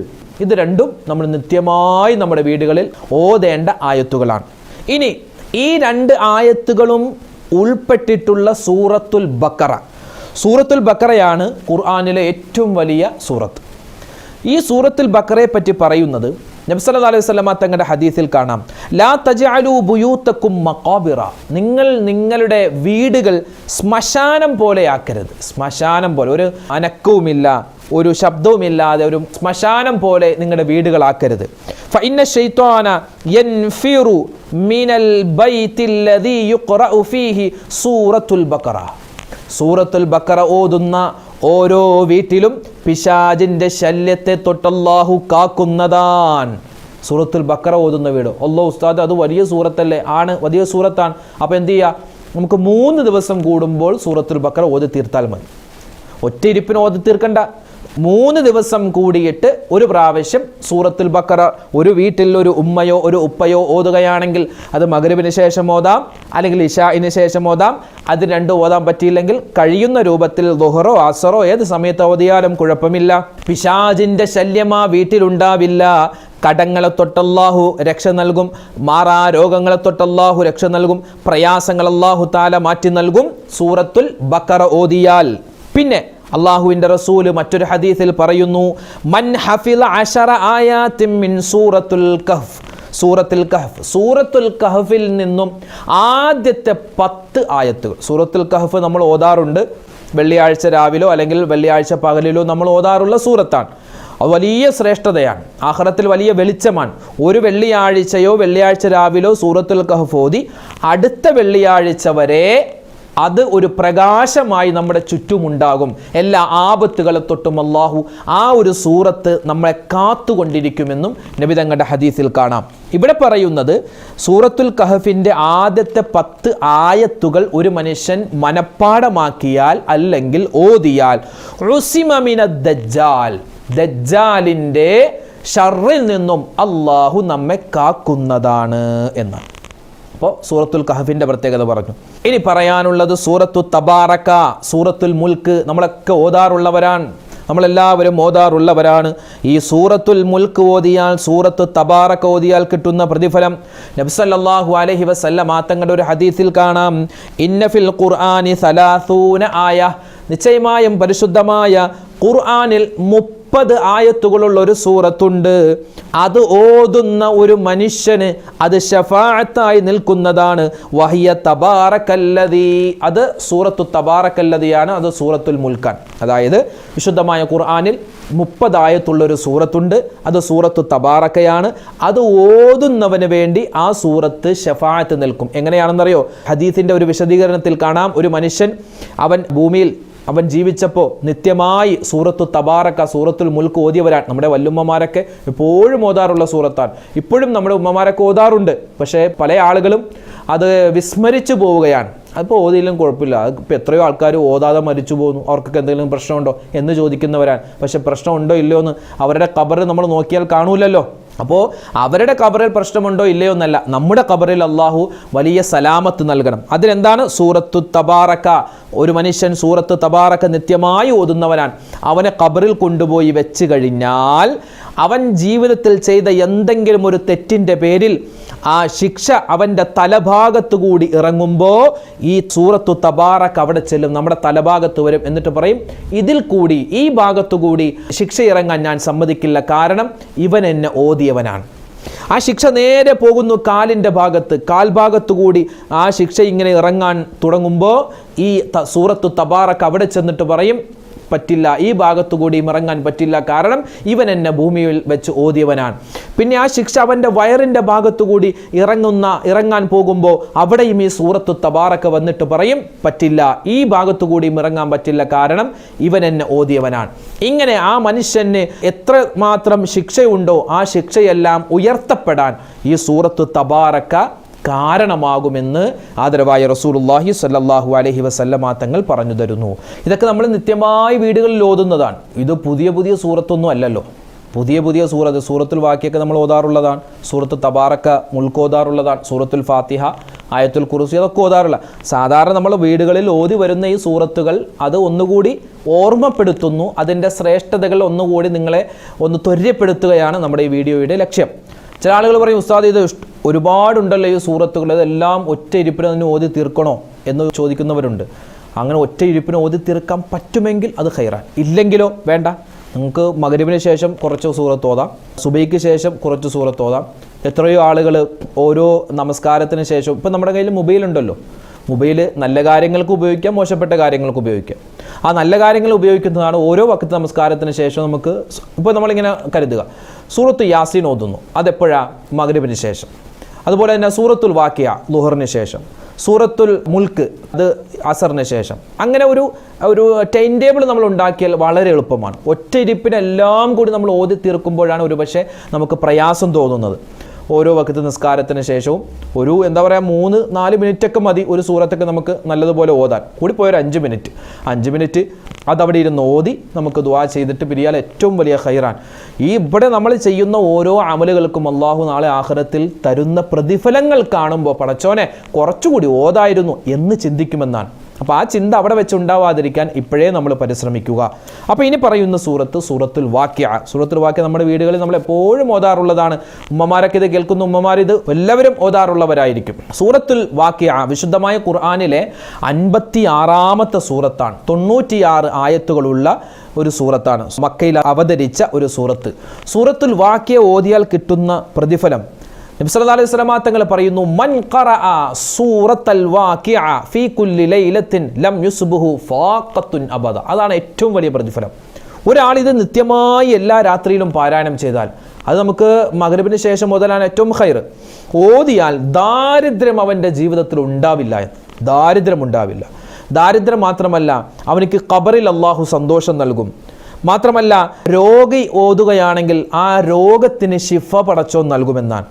ഇത് രണ്ടും നമ്മൾ നിത്യമായി നമ്മുടെ വീടുകളിൽ ഓതേണ്ട ആയത്തുകളാണ്. ഇനി ഈ 2 ആയത്തുകളും ഉൾപ്പെട്ടിട്ടുള്ള സൂറത്തുൽ ബഖറ. സൂറത്തുൽ ബഖറയാണ് ഖുർആനിലെ ഏറ്റവും വലിയ സൂറത്ത്. ഈ സൂറത്തുൽ ബഖറയെ പറ്റി പറയുന്നത് നബി സല്ലല്ലാഹു അലൈഹി വസല്ലമ തങ്ങളുടെ ഹദീസിൽ കാണാം, ലാ തജഅലു ബുയൂതകും മഖാബിറ. നിങ്ങൾ നിങ്ങളുടെ വീടുകൾ ശ്മശാനം പോലെ ആക്കരുത്. ശ്മശാനം പോലെ, ഒരു അനക്കവുമില്ല, ഒരു ശബ്ദവുമില്ലാതെ ഒരു ശ്മശാനം പോലെ നിങ്ങളുടെ വീടുകളാക്കരുത്. ഫഇന്ന ശൈത്വാന യൻഫിറു മിനൽ ബൈത്തില്ലദീ യുഖറഉ ഫീഹി സൂറത്തുൽ ബഖറ. സൂറത്തുൽ ബഖറ ഓതുന്ന ഓരോ വീട്ടിലും പിശാചിന്റെ ശല്യത്തെ തൊട്ടല്ലാഹു കാക്കുന്നതാണ്. സൂറത്തുൽ ബഖറ ഓതുന്ന വീട്. അല്ലാഹു ഉസ്താദ് അത് വലിയ സൂറത്തല്ലേ? ആണ്, വലിയ സൂറത്താണ്. അപ്പോൾ എന്ത് ചെയ്യുക? നമുക്ക് 3 ദിവസം കൂടുമ്പോൾ സൂറത്തുൽ ബഖറ ഓതി തീർത്താൽ മതി. ഒറ്റ ഇരിപ്പിന് ഓതി തീർക്കണ്ട. 3 ദിവസം കൂടിയിട്ട് ഒരു പ്രാവശ്യം സൂറത്തുൽ ബഖറ ഒരു വീട്ടിൽ ഒരു ഉമ്മയോ ഒരു ഉപ്പയോ ഓതുകയാണെങ്കിൽ അത് മഗ്രിബിന് ശേഷം ഓതാം, അല്ലെങ്കിൽ ഇശാഇന് ശേഷം ഓതാം. അത് 2 ഓതാൻ പറ്റിയില്ലെങ്കിൽ കഴിയുന്ന രൂപത്തിൽ ദുഹറോ അസറോ ഏത് സമയത്ത് ഓതിയാലും കുഴപ്പമില്ല. പിശാചിന്റെ ശല്യം ആ വീട്ടിലുണ്ടാവില്ല. കടങ്ങളെ തൊട്ടല്ലാഹു രക്ഷ നൽകും, മാറാ രോഗങ്ങളെ തൊട്ടല്ലാഹു രക്ഷ നൽകും, പ്രയാസങ്ങൾ അല്ലാഹു തആല മാറ്റി നൽകും സൂറത്തുൽ ബഖറ ഓതിയാൽ. പിന്നെ അള്ളാഹുവിൻ്റെ റസൂല് മറ്റൊരു ഹദീസിൽ പറയുന്നു, മൻ ഹഫിള 10 ആയാത്തിൻ മിൻ സൂറത്തുൽ കഹ്ഫ്. സൂറത്തുൽ കഹ്ഫ്, സൂറത്തുൽ കഹ്ഫിൽ നിന്നും ആദ്യത്തെ 10 ആയത്തുകൾ. സൂറത്തുൽ കഹ്ഫ് നമ്മൾ ഓതാറുണ്ട്, വെള്ളിയാഴ്ച രാവിലോ അല്ലെങ്കിൽ വെള്ളിയാഴ്ച പകലിലോ നമ്മൾ ഓതാറുള്ള സൂറത്താണ്. അത് വലിയ ശ്രേഷ്ഠതയാണ്, ആഖിറത്തിൽ വലിയ വെളിച്ചമാണ്. ഒരു വെള്ളിയാഴ്ചയോ വെള്ളിയാഴ്ച രാവിലോ സൂറത്തുൽ കഹ്ഫ് ഓതി അടുത്ത വെള്ളിയാഴ്ച വരെ അത് ഒരു പ്രകാശമായി നമ്മുടെ ചുറ്റുമുണ്ടാകും. എല്ലാ ആപത്തുകളെ തൊട്ടും അല്ലാഹു ആ ഒരു സൂറത്ത് നമ്മളെ കാത്തുകൊണ്ടിരിക്കുമെന്നും നബി തങ്ങളുടെ ഹദീസിൽ കാണാം. ഇവിടെ പറയുന്നത് സൂറത്തുൽ കഹഫിൻ്റെ ആദ്യത്തെ 10 ആയത്തുകൾ ഒരു മനുഷ്യൻ മനപ്പാടമാക്കിയാൽ അല്ലെങ്കിൽ ഓതിയാൽ ഉസിമ മിനദ് ദജ്ജാൽ, ദജ്ജാലിൻ്റെ ഷർറിൽ നിന്നും അള്ളാഹു നമ്മെ കാക്കുന്നതാണ് എന്നാണ്. അപ്പോൾ സൂറത്തുൽ കഹഫിൻ്റെ പ്രത്യേകത പറഞ്ഞു. ഇനി പറയാനുള്ളത് സൂറത്തു തബാറക, സൂറത്തുൽ മുൽക്ക്. നമ്മളൊക്കെ ഓതാറുള്ളവരാണ്, നമ്മളെല്ലാവരും ഓതാറുള്ളവരാണ്. ഈ സൂറത്തുൽ മുൽക്ക് ഓതിയാൽ, സൂറത്തു തബാറക ഓതിയാൽ കിട്ടുന്ന പ്രതിഫലം നബി സല്ലല്ലാഹു അലൈഹി വസല്ലം തങ്ങളുടെ ഒരു ഹദീസിൽ കാണാം, ഇന്ന ഫിൽ ഖുർആനി 30 ആയ, നിശ്ചയമായും പരിശുദ്ധമായ ഖുർആനിൽ 30 ആയത്തുകളുള്ള ഒരു സൂറത്തുണ്ട്. അത് ഓതുന്ന ഒരു മനുഷ്യന് അത് ശഫാഅത്തായി നിൽക്കുന്നതാണ്. വഹിയ തബാറകല്ലദീ, അത് സൂറത്തു തബാറകല്ലദിയാണ്, അത് സൂറത്തുൽ മുൽക്കാൻ. അതായത് വിശുദ്ധമായ ഖുർആനിൽ 30 ആയത്തുള്ളൊരു സൂറത്തുണ്ട്, അത് സൂറത്തു തബാറക്കയാണ്. അത് ഓതുന്നവന് വേണ്ടി ആ സൂറത്ത് ശഫാഅത്ത് നിൽക്കും. എങ്ങനെയാണെന്നറിയോ? ഹദീസിൻ്റെ ഒരു വിശദീകരണത്തിൽ കാണാം, ഒരു മനുഷ്യൻ അവൻ ഭൂമിയിൽ അവൻ ജീവിച്ചപ്പോൾ നിത്യമായി സൂറത്തു തബാറക്ക, സൂറത്തുൽ മുൽക്ക് ഓതിയവരാണ്. നമ്മുടെ വല്ലുമ്മമാരൊക്കെ എപ്പോഴും ഓതാറുള്ള സൂറത്താണ്. ഇപ്പോഴും നമ്മുടെ ഉമ്മമാരൊക്കെ ഓതാറുണ്ട്. പക്ഷേ പല ആളുകളും അത് വിസ്മരിച്ചു പോവുകയാണ്. അതിപ്പോൾ ഓതിയിലും കുഴപ്പമില്ല, ഇപ്പോൾ എത്രയോ ആൾക്കാർ ഓതാതെ മരിച്ചു പോകുന്നു, അവർക്കൊക്കെ എന്തെങ്കിലും പ്രശ്നമുണ്ടോ എന്ന് ചോദിക്കുന്നവരാണ്. പക്ഷേ പ്രശ്നം ഉണ്ടോ ഇല്ലയോ എന്ന് അവരുടെ ഖബർ നമ്മൾ നോക്കിയാൽ കാണൂലല്ലോ. അപ്പോൾ അവരുടെ ഖബറിൽ പ്രശ്നമുണ്ടോ ഇല്ലയോ എന്നല്ല, നമ്മുടെ ഖബറിൽ അള്ളാഹു വലിയ സലാമത്ത് നൽകണം. അതിനെന്താണ്? സൂറത്തു തബാറക. ഒരു മനുഷ്യൻ സൂറത്ത് തബാറക നിത്യമായി ഓതുന്നവനാണ്. അവനെ ഖബറിൽ കൊണ്ടുപോയി വെച്ച് കഴിഞ്ഞാൽ അവൻ ജീവിതത്തിൽ ചെയ്ത എന്തെങ്കിലും ഒരു തെറ്റിൻ്റെ പേരിൽ ആ ശിക്ഷ അവൻ്റെ തലഭാഗത്ത് കൂടി ഇറങ്ങുമ്പോൾ ഈ സൂറത്തു തബാറക അവിടെ ചെല്ലും, നമ്മുടെ തലഭാഗത്ത് വരും. എന്നിട്ട് പറയും, ഇതിൽ കൂടി, ഈ ഭാഗത്തുകൂടി ശിക്ഷ ഇറങ്ങാൻ ഞാൻ സമ്മതിക്കില്ല, കാരണം ഇവൻ എന്നെ ഓതിയവനാണ്. ആ ശിക്ഷ നേരെ പോകുന്നു കാലിൻ്റെ ഭാഗത്ത്, കാൽഭാഗത്തു കൂടി ആ ശിക്ഷ ഇങ്ങനെ ഇറങ്ങാൻ തുടങ്ങുമ്പോൾ ഈ സൂറത്തു തബാറക അവിടെ ചെന്നിട്ട് പറയും, പറ്റില്ല, ഈ ഭാഗത്തു കൂടി ഇറങ്ങാൻ പറ്റില്ല, കാരണം ഇവൻ എന്നെ ഭൂമിയിൽ വെച്ച് ഓതിയവനാണ്. പിന്നെ ആ ശിക്ഷ അവൻ്റെ വയറിൻ്റെ ഭാഗത്തു കൂടി ഇറങ്ങാൻ പോകുമ്പോൾ അവിടെയും ഈ സൂറത്തു തബാറക വന്നിട്ട് പറയും, പറ്റില്ല, ഈ ഭാഗത്തു കൂടി ഇറങ്ങാൻ പറ്റില്ല, കാരണം ഇവൻ എന്നെ ഓതിയവനാണ്. ഇങ്ങനെ ആ മനുഷ്യന് എത്ര മാത്രം ശിക്ഷയുണ്ടോ ആ ശിക്ഷയെല്ലാം ഉയർത്തപ്പെടാൻ ഈ സൂറത്തു തബാറക കാരണമാകുമെന്ന് ആദരവായ റസൂലുള്ളാഹി സ്വല്ലല്ലാഹു അലൈഹി വസല്ലമ തങ്ങൾ പറഞ്ഞു തരുന്നു. ഇതൊക്കെ നമ്മൾ നിത്യമായി വീടുകളിൽ ഓതുന്നതാണ്. ഇത് പുതിയ പുതിയ സൂറത്തൊന്നും അല്ലല്ലോ. പുതിയ സൂറത്തുൽ വാക്കിയൊക്കെ നമ്മൾ ഓതാറുള്ളതാണ്, സൂറത്ത് തബാറക മുൽക്ക് ഓതാറുള്ളതാണ്, സൂറത്തുൽ ഫാത്തിഹ, ആയത്തുൽ കുർസി അതൊക്കെ ഓതാറുള്ള. സാധാരണ നമ്മൾ വീടുകളിൽ ഓതി വരുന്ന ഈ സൂറത്തുകൾ അത് ഒന്നുകൂടി ഓർമ്മപ്പെടുത്തുന്നു, അതിൻ്റെ ശ്രേഷ്ഠതകൾ ഒന്നുകൂടി നിങ്ങളെ ഒന്ന് ത്വര്യപ്പെടുത്തുകയാണ് നമ്മുടെ ഈ വീഡിയോയുടെ ലക്ഷ്യം. ചില ആളുകൾ പറയും, ഉസ്താദ് ഇത് ഒരുപാടുണ്ടല്ലോ ഈ സൂറത്തുകൾ, ഇതെല്ലാം ഒറ്റ ഇരിപ്പിന് തന്നെ ഓതി തീർക്കണോ എന്ന് ചോദിക്കുന്നവരുണ്ട്. അങ്ങനെ ഒറ്റ ഇരിപ്പിന് ഓതി തീർക്കാൻ പറ്റുമെങ്കിൽ അത് ഖൈറാൻ, ഇല്ലെങ്കിലോ വേണ്ട. നിങ്ങൾക്ക് മഗ്‌രിബിന് ശേഷം കുറച്ച് സൂറത്ത് ഓതാം, സുബൈക്ക് ശേഷം കുറച്ച് സൂറത്ത് ഓതാം. എത്രയോ ആളുകൾ ഓരോ നമസ്കാരത്തിന് ശേഷം, ഇപ്പം നമ്മുടെ കയ്യിൽ മൊബൈലുണ്ടല്ലോ, മൊബൈൽ നല്ല കാര്യങ്ങൾക്ക് ഉപയോഗിക്കാം, മോശപ്പെട്ട കാര്യങ്ങൾക്ക് ഉപയോഗിക്കാം. ആ നല്ല കാര്യങ്ങൾ ഉപയോഗിക്കുന്നതാണ് ഓരോ വഖത്ത് നമസ്കാരത്തിന് ശേഷം നമുക്ക്. ഇപ്പോൾ നമ്മളിങ്ങനെ കരുതുക, സൂറത്ത് യാസീൻ ഓതുന്നു, അതെപ്പോഴാണ്? മഗ്‌രിബിന് ശേഷം. അതുപോലെ തന്നെ സൂറത്തുൽ വാക്കിയ ളുഹറിന് ശേഷം, സൂറത്തുൽ മുൽക്ക് അത് അസറിന് ശേഷം. അങ്ങനെ ഒരു ടൈം ടേബിൾ നമ്മൾ ഉണ്ടാക്കിയാൽ വളരെ എളുപ്പമാണ്. ഒറ്റ ഇരിപ്പിനെല്ലാം കൂടി നമ്മൾ ഓതി തീർക്കുമ്പോഴാണ് ഒരു പക്ഷേ നമുക്ക് പ്രയാസം തോന്നുന്നത്. ഓരോ വഖത്ത് നിസ്കാരത്തിന് ശേഷവും ഒരു 3-4 മിനിറ്റൊക്കെ മതി ഒരു സൂറത്തൊക്കെ നമുക്ക് നല്ലതുപോലെ ഓതാൻ. കൂടിപ്പോയൊരു 5 മിനിറ്റ് അതവിടെ ഇരുന്ന് ഓതി നമുക്ക് ദുആ ചെയ്തിട്ട് പിരിയാൽ ഏറ്റവും വലിയ ഖൈറാൻ. ഇവിടെ നമ്മൾ ചെയ്യുന്ന ഓരോ അമലുകൾക്കും അള്ളാഹു നാളെ ആഖിറത്തിൽ തരുന്ന പ്രതിഫലങ്ങൾ കാണുമ്പോൾ പടച്ചോനെ കുറച്ചുകൂടി ഓതായിരുന്നു എന്ന് ചിന്തിക്കുമെന്നാണ്. അപ്പോൾ ആ ചിന്ത അവിടെ വെച്ചുണ്ടാവാതിരിക്കാൻ ഇപ്പോഴേ നമ്മൾ പരിശ്രമിക്കുക. അപ്പോൾ ഇനി പറയുന്ന സൂറത്തുൽ വാക്കിയ. സൂറത്തുൽ വാക്കിയ നമ്മുടെ വീടുകളിൽ നമ്മൾ എപ്പോഴും ഓതാറുള്ളതാണ്. ഉമ്മമാരൊക്കെ ഇത് കേൾക്കുന്ന ഉമ്മമാരിത് എല്ലാവരും ഓതാറുള്ളവരായിരിക്കും. സൂറത്തുൽ വാക്കിയ വിശുദ്ധമായ ഖുർആനിലെ 56-ാമത്തെ സൂറത്താണ്. 96 ആയത്തുകളുള്ള ഒരു സൂറത്താണ്. മക്കയിൽ അവതരിച്ച ഒരു സൂറത്ത്. സൂറത്തുൽ വാക്കിയ ഓതിയാൽ കിട്ടുന്ന പ്രതിഫലം നബി സല്ലല്ലാഹു അലൈഹി വസല്ലം തങ്ങൾ പറയുന്നു, മൻ ഖറഅ സൂറത്തുൽ വാഖിഅ ഫീ കുല്ലി ലൈലത്തിൻ ലം യുസ്ബഹു ഫാഖത്തുൻ അബദ. അതാണ് ഏറ്റവും വലിയ പ്രതിഫലം. ഒരാൾ ഇത് നിത്യമായി എല്ലാ രാത്രിയിലും പാരായണം ചെയ്താൽ, അത് നമുക്ക് മഗ്‌രിബിന് ശേഷം മുതലാണ് ഏറ്റവും ഖൈർ. ഓതിയാൽ ദാരിദ്ര്യം അവൻ്റെ ജീവിതത്തിൽ ഉണ്ടാവില്ല. ദാരിദ്ര്യം മാത്രമല്ല, അവനിക്ക് ഖബറിൽ അള്ളാഹു സന്തോഷം നൽകും. മാത്രമല്ല, രോഗി ഓതുകയാണെങ്കിൽ ആ രോഗത്തിന് ശിഫ പടച്ചോൻ നൽകുമെന്നാണ്.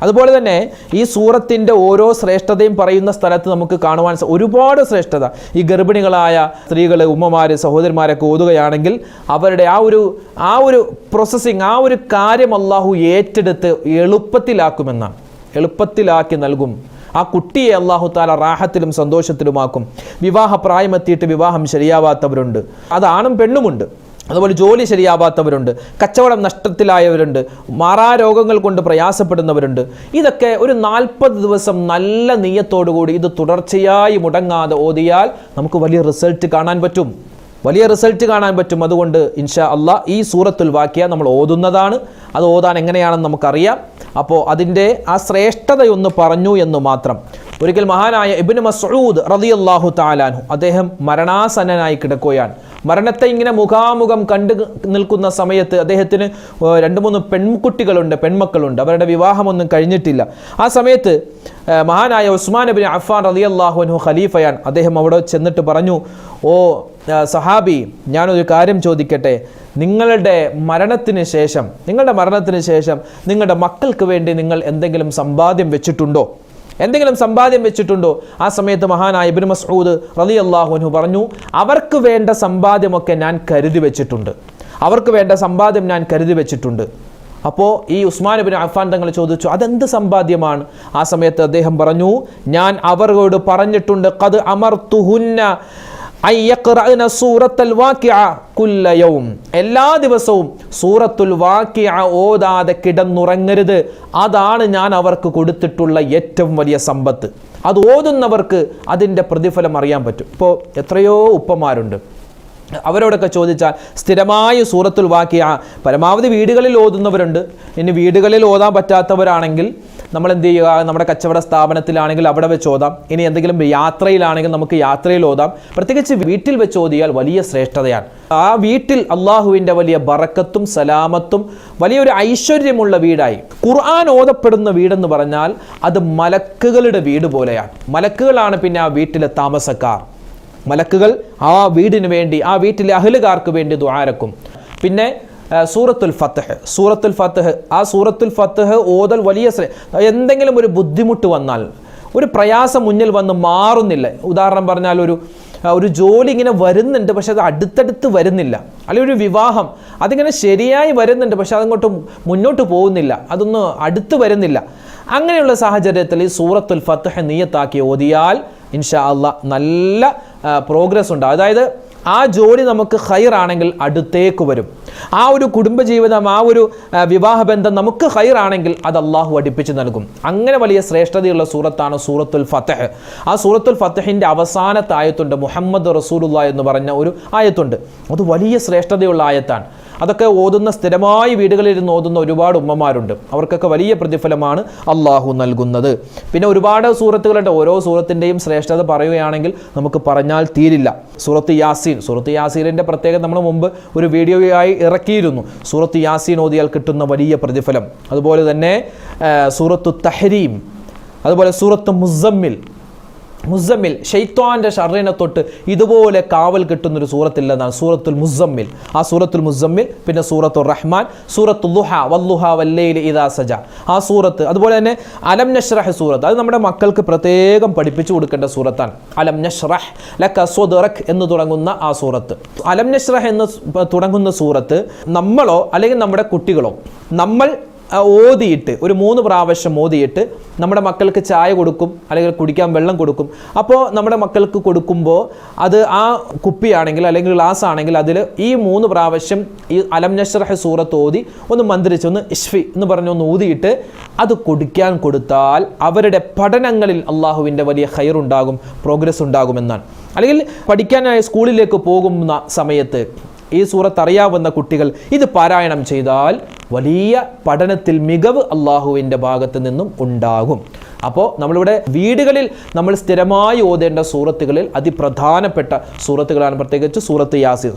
അതുപോലെ തന്നെ ഈ സൂറത്തിൻ്റെ ഓരോ ശ്രേഷ്ഠതയും പറയുന്ന സ്ഥലത്ത് നമുക്ക് കാണുവാൻ ഒരുപാട് ശ്രേഷ്ഠത. ഈ ഗർഭിണികളായ സ്ത്രീകൾ, ഉമ്മമാർ, സഹോദരന്മാരൊക്കെ ഓതുകയാണെങ്കിൽ അവരുടെ ആ ഒരു പ്രോസസ്സിങ്, ആ ഒരു കാര്യം അള്ളാഹു ഏറ്റെടുത്ത് എളുപ്പത്തിലാക്കുമെന്നാണ്. എളുപ്പത്തിലാക്കി നൽകും. ആ കുട്ടിയെ അള്ളാഹു താല റാഹത്തിലും സന്തോഷത്തിലുമാക്കും. വിവാഹ പ്രായമെത്തിയിട്ട് വിവാഹം ശരിയാവാത്തവരുണ്ട്, അത് ആണും പെണ്ണുമുണ്ട്. അതുപോലെ ജോലി ശരിയാവാത്തവരുണ്ട്, കച്ചവടം നഷ്ടത്തിലായവരുണ്ട്, മാറാരോഗങ്ങൾ കൊണ്ട് പ്രയാസപ്പെടുന്നവരുണ്ട്. ഇതൊക്കെ ഒരു 40 ദിവസം നല്ല നീയത്തോടുകൂടി ഇത് തുടർച്ചയായി മുടങ്ങാതെ ഓതിയാൽ നമുക്ക് വലിയ റിസൾട്ട് കാണാൻ പറ്റും. അതുകൊണ്ട് ഇൻഷാ അള്ളാഹ് ഈ സൂറത്തുൽ വാക്കിയ നമ്മൾ ഓതുന്നതാണ്. അത് ഓതാൻ എങ്ങനെയാണെന്ന് നമുക്കറിയാം. അപ്പോൾ അതിൻ്റെ ആ ശ്രേഷ്ഠതയൊന്ന് പറഞ്ഞു എന്ന് മാത്രം. ഒരിക്കൽ മഹാനായ ഇബ്നു മസ്ഊദ് റളിയല്ലാഹു തആല അൻഹു, അദ്ദേഹം മരണാസന്നനായി കിടക്കുകയാണ്. മരണത്തെ ഇങ്ങനെ മുഖാമുഖം കണ്ടു നിൽക്കുന്ന സമയത്ത് അദ്ദേഹത്തിന് 2-3 പെൺമക്കളുണ്ട്. അവരുടെ വിവാഹമൊന്നും കഴിഞ്ഞിട്ടില്ല. ആ സമയത്ത് മഹാനായ ഉസ്മാൻ ഇബ്നു അഫ്ഫാൻ റളിയല്ലാഹു അൻഹു ഖലീഫയാണ്. അദ്ദേഹം അവിടെ ചെന്നിട്ട് പറഞ്ഞു, ഓ സഹാബി, ഞാനൊരു കാര്യം ചോദിക്കട്ടെ. നിങ്ങളുടെ മരണത്തിന് ശേഷം നിങ്ങളുടെ മക്കൾക്ക് വേണ്ടി നിങ്ങൾ എന്തെങ്കിലും സമ്പാദ്യം വെച്ചിട്ടുണ്ടോ? ആ സമയത്ത് മഹാനായ ഇബ്നു മസ്ഊദ് റളിയല്ലാഹു അൻഹു പറഞ്ഞു, അവർക്ക് വേണ്ട സമ്പാദ്യമൊക്കെ ഞാൻ കരുതി വെച്ചിട്ടുണ്ട്. അപ്പോൾ ഈ ഉസ്മാൻ ഇബ്നു അഫ്ഫാൻ തങ്ങൾ ചോദിച്ചു, അതെന്ത് സമ്പാദ്യമാണ്? ആ സമയത്ത് അദ്ദേഹം പറഞ്ഞു, ഞാൻ അവരോട് പറഞ്ഞിട്ടുണ്ട്, ഖദ് അമർതുഹുന്ന എല്ലാ ദിവസവും സൂറത്തുൽ വാക്കിഅ ഓതാതെ കിടന്നുറങ്ങരുത്. അതാണ് ഞാൻ അവർക്ക് കൊടുത്തിട്ടുള്ള ഏറ്റവും വലിയ സമ്പത്ത്. അത് ഓതുന്നവർക്ക് അതിൻ്റെ പ്രതിഫലം അറിയാൻ പറ്റും. ഇപ്പോൾ എത്രയോ ഉപ്പമാരുണ്ട്, അവരോടൊക്കെ ചോദിച്ചാൽ സ്ഥിരമായി സൂറത്തുൽ വാക്കിഅ പരമാവധി വീടുകളിൽ ഓതുന്നവരുണ്ട്. ഇനി വീടുകളിൽ ഓതാൻ പറ്റാത്തവരാണെങ്കിൽ നമ്മൾ എന്ത് ചെയ്യുക, നമ്മുടെ കച്ചവട സ്ഥാപനത്തിലാണെങ്കിൽ അവിടെ വെച്ച് ഓതാം. ഇനി എന്തെങ്കിലും യാത്രയിലാണെങ്കിൽ നമുക്ക് യാത്രയിൽ ഓതാം. പ്രത്യേകിച്ച് വീട്ടിൽ വെച്ച് ഓതിയാൽ വലിയ ശ്രേഷ്ഠതയാണ്. ആ വീട്ടിൽ അള്ളാഹുവിൻ്റെ വലിയ ബറക്കത്തും സലാമത്തും വലിയൊരു ഐശ്വര്യമുള്ള വീടായി. ഖുർആൻ ഓതപ്പെടുന്ന വീടെന്ന് പറഞ്ഞാൽ അത് മലക്കുകളുടെ വീട് പോലെയാണ്. മലക്കുകളാണ് പിന്നെ ആ വീട്ടിലെ താമസക്കാർ. മലക്കുകൾ ആ വീടിന് വേണ്ടി, ആ വീട്ടിലെ അഹ്ലുകാർക്ക് വേണ്ടി ദുആരക്കും. പിന്നെ സൂറത്തുൽ ഫത്ഹ് ഓതൽ വലിയ എന്തെങ്കിലും ഒരു ബുദ്ധിമുട്ട് വന്നാൽ, ഒരു പ്രയാസം മുന്നിൽ വന്ന് മാറുന്നില്ല. ഉദാഹരണം പറഞ്ഞാൽ ഒരു ജോലി ഇങ്ങനെ വരുന്നുണ്ട്, പക്ഷെ അത് അടുത്തടുത്ത് വരുന്നില്ല. അല്ലെങ്കിൽ ഒരു വിവാഹം അതിങ്ങനെ ശരിയായി വരുന്നുണ്ട്, പക്ഷെ അതങ്ങോട്ട് മുന്നോട്ട് പോകുന്നില്ല, അതൊന്നും അടുത്ത് വരുന്നില്ല. അങ്ങനെയുള്ള സാഹചര്യത്തിൽ ഈ സൂറത്തുൽ ഫത്ഹ് നിയ്യത്താക്കി ഓതിയാൽ ഇൻഷാ അല്ലാഹ് നല്ല പ്രോഗ്രസ് ഉണ്ടാകും. അതായത് ആ ജോലി നമുക്ക് ഖൈറാണെങ്കിൽ അടുത്തേക്ക് വരും. ആ ഒരു കുടുംബജീവിതം, ആ ഒരു വിവാഹബന്ധം നമുക്ക് ഖൈറാണെങ്കിൽ അത് അള്ളാഹു അടുപ്പിച്ച് നൽകും. അങ്ങനെ വലിയ ശ്രേഷ്ഠതയുള്ള സൂറത്താണ് സൂറത്തുൽ ഫത്ഹ്. ആ സൂറത്തുൽ ഫത്ഹിൻ്റെ അവസാനത്തെ ആയത്തുണ്ട്, മുഹമ്മദ് റസൂലുള്ളാഹി എന്ന് പറഞ്ഞ ഒരു ആയത്തുണ്ട്. അത് വലിയ ശ്രേഷ്ഠതയുള്ള ആയത്താണ്. അതൊക്കെ ഓതുന്ന, സ്ഥിരമായി വീടുകളിലിരുന്ന് ഓതുന്ന ഒരുപാട് ഉമ്മമാരുണ്ട്. അവർക്കൊക്കെ വലിയ പ്രതിഫലമാണ് അള്ളാഹു നൽകുന്നത്. പിന്നെ ഒരുപാട് സൂറത്തുകളുണ്ട്. ഓരോ സൂറത്തിൻ്റെയും ശ്രേഷ്ഠത പറയുകയാണെങ്കിൽ നമുക്ക് പറഞ്ഞാൽ തീരില്ല. സൂറത്ത് യാസീനിൻ്റെ പ്രത്യേകത നമ്മൾ മുമ്പ് ഒരു വീഡിയോയായി ഇറക്കിയിരുന്നു. സൂറത്ത് യാസീൻ ഓതിയാൽ കിട്ടുന്ന വലിയ പ്രതിഫലം. അതുപോലെ തന്നെ സൂറത്തു തഹ്രീം, അതുപോലെ സൂറത്ത് മുസമ്മിൽ ഷൈത്വാന്റെ ഷർറിനെ തൊട്ട് ഇതുപോലെ കാവൽ കിട്ടുന്നൊരു സൂറത്തില്ലെന്നാണ് സൂറത്തുൽ മുസമ്മിൽ. ആ സൂറത്തുൽ മുസമ്മിൽ, പിന്നെ സൂറത്തുർ റഹ്മാൻ, സൂറത്തുൽ ളുഹാ വല്ലുഹാ വല്ലൈലി ഇദാ സജ, ആ സൂറത്ത്. അതുപോലെ തന്നെ അലം നശ്റഹ് സൂറത്ത്, അത് നമ്മുടെ മക്കൾക്ക് പ്രത്യേകം പഠിപ്പിച്ചു കൊടുക്കേണ്ട സൂറത്താണ്. അലം നശ്റഹ് ലക സ്വദ്റക് എന്ന് തുടങ്ങുന്ന ആ സൂറത്ത്. അലം നശ്റഹ് എന്ന് തുടങ്ങുന്ന സൂറത്ത് നമ്മളോ അല്ലെങ്കിൽ നമ്മുടെ കുട്ടികളോ നമ്മൾ ഓതിയിട്ട് ഒരു 3 പ്രാവശ്യം ഓതിയിട്ട് നമ്മുടെ മക്കൾക്ക് ചായ കൊടുക്കും, അല്ലെങ്കിൽ കുടിക്കാൻ വെള്ളം കൊടുക്കും. അപ്പോൾ നമ്മുടെ മക്കൾക്ക് കൊടുക്കുമ്പോൾ അത് ആ കുപ്പിയാണെങ്കിൽ അല്ലെങ്കിൽ ഗ്ലാസ് ആണെങ്കിൽ അതിൽ ഈ 3 പ്രാവശ്യം ഈ അലം നശ്റഹ് സൂറത്ത് ഓതി ഒന്ന് മന്ത്രിച്ച്, ഒന്ന് ഇഷ്ഫി എന്ന് പറഞ്ഞൊന്ന് ഊതിയിട്ട് അത് കുടിക്കാൻ കൊടുത്താൽ അവരുടെ പഠനങ്ങളിൽ അള്ളാഹുവിൻ്റെ വലിയ ഖൈറുണ്ടാകും, പ്രോഗ്രസ് ഉണ്ടാകുമെന്നാണ്. അല്ലെങ്കിൽ പഠിക്കാനായി സ്കൂളിലേക്ക് പോകുന്ന സമയത്ത് ഈ സൂറത്ത് അറിയാവുന്ന കുട്ടികൾ ഇത് പാരായണം ചെയ്താൽ വലിയ പഠനത്തിൽ മികവ് അള്ളാഹുവിൻ്റെ ഭാഗത്ത് നിന്നും ഉണ്ടാകും. അപ്പോൾ നമ്മളിവിടെ വീടുകളിൽ നമ്മൾ സ്ഥിരമായി ഓതേണ്ട സൂറത്തുകളിൽ അതിപ്രധാനപ്പെട്ട സൂറത്തുകളാണ് പ്രത്യേകിച്ച് സൂറത്ത്